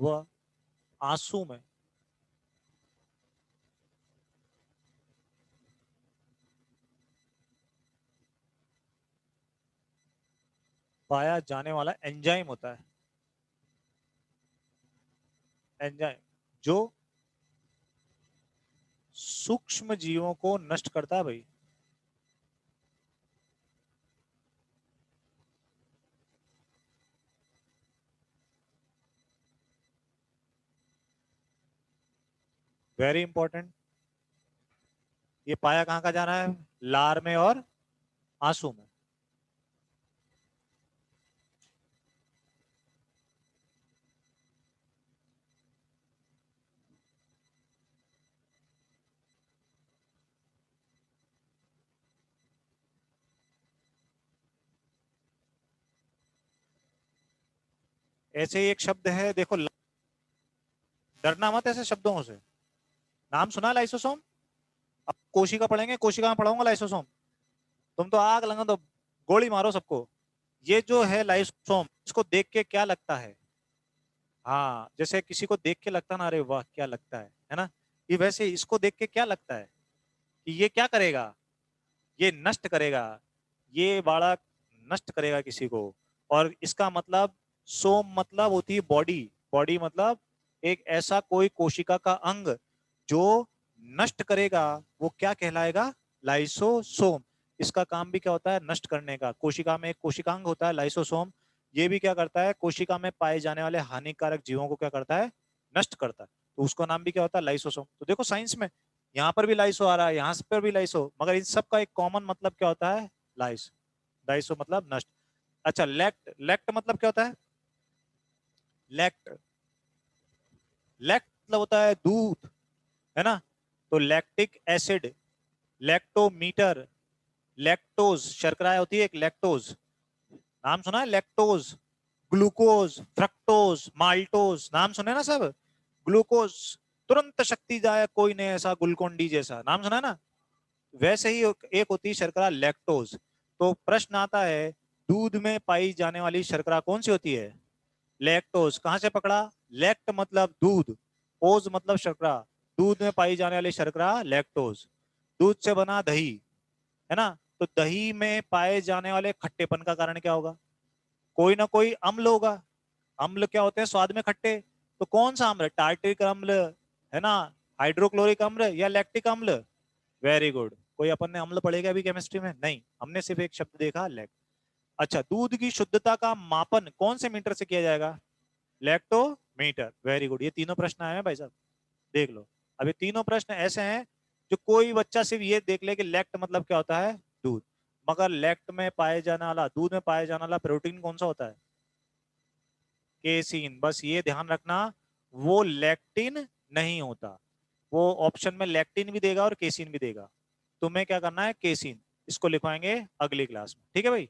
व आंसू में पाया जाने वाला एंजाइम होता है। एंजाइम जो सूक्ष्म जीवों को नष्ट करता है भाई। Very important. ये पाया कहाँ का जाना है? लार में और आंसू में। ऐसे ही एक शब्द है, देखो, डरना मत ऐसे शब्दों से। नाम सुना लाइसोसोम? अब कोशिका पढ़ेंगे, कोशिका में पढ़ाऊंगा लाइसोसोम। तुम तो आग लगा दो, गोली मारो सबको। ये जो है लाइसोसोम, इसको देख के क्या लगता है? हाँ, जैसे किसी को देख के लगता ना, अरे वाह क्या लगता है ना? ये वैसे इसको देख के क्या लगता है कि ये क्या करेगा? ये नष्ट करेगा, ये बालक नष्ट करेगा किसी को। और इसका मतलब, सोम मतलब होती है बॉडी। बॉडी मतलब एक ऐसा कोई कोशिका का अंग जो नष्ट करेगा, वो क्या कहलाएगा? लाइसोसोम। इसका काम भी क्या होता है? नष्ट करने का। कोशिका में एक कोशिकांग होता है लाइसोसोम, ये भी क्या करता है? कोशिका में पाए जाने वाले हानिकारक जीवों को क्या करता है? नष्ट करता है। तो उसका नाम भी क्या होता है? लाइसोसोम। तो देखो साइंस में यहाँ पर भी लाइसो आ रहा है, यहाँ पर भी लाइसो, मगर इन सब का एक कॉमन मतलब क्या होता है? लाइस। लाइसो मतलब नष्ट। अच्छा, लेक्ट। लेक्ट मतलब क्या होता है? लेक्ट, लेक्ट मतलब होता है दूध, है ना? तो लैक्टिक एसिड, लैक्टोमीटर, लैक्टोज, शर्करा होती है एक लैक्टोज, नाम सुना है? लैक्टोज, ग्लूकोज, फ्रक्टोज, माल्टोज, नाम सुने ना सब? ग्लूकोज तुरंत शक्तिदायक, कोई नहीं ऐसा, ग्लूकोन डी जैसा, नाम सुना है ना? वैसे ही एक होती है शर्करा लैक्टोज। तो प्रश्न आता है, दूध में पाई जाने वाली शर्करा कौन सी होती है? लैक्टोज। कहां से पकड़ा? लैक्ट मतलब दूध, ओज मतलब शर्करा। दूध में पाई जाने वाली शर्करा लैक्टोज। दूध से बना दही, है ना? तो दही में पाए जाने वाले खट्टेपन का कारण क्या होगा? कोई ना कोई अम्ल होगा। अम्ल क्या होते हैं? स्वाद में खट्टे। तो कौन सा अम्ल? टार्टिक अम्ल, है ना? हाइड्रोक्लोरिक अम्ल या लैक्टिक अम्ल? Very good. कोई अपन ने अम्ल पढ़ेगा अभी केमिस्ट्री में? नहीं, हमने सिर्फ एक शब्द देखा, लैक्ट। अच्छा, दूध की शुद्धता का मापन कौन से मीटर से किया जाएगा? लैक्टोमीटर। Very good. ये तीनों प्रश्न आए हैं भाई साहब, देख लो। अब ये तीनों प्रश्न ऐसे हैं जो कोई बच्चा सिर्फ ये देख ले कि लैक्ट मतलब क्या होता है? दूध। मगर लैक्ट में पाए जाने वाला, दूध में पाए जाने वाला प्रोटीन कौन सा होता है? केसीन। बस ये ध्यान रखना, वो लैक्टिन नहीं होता। वो ऑप्शन में लैक्टिन भी देगा और केसीन भी देगा। तुम्हें क्या करना है? केसीन। इसको लिखवाएंगे अगली क्लास में, ठीक है भाई?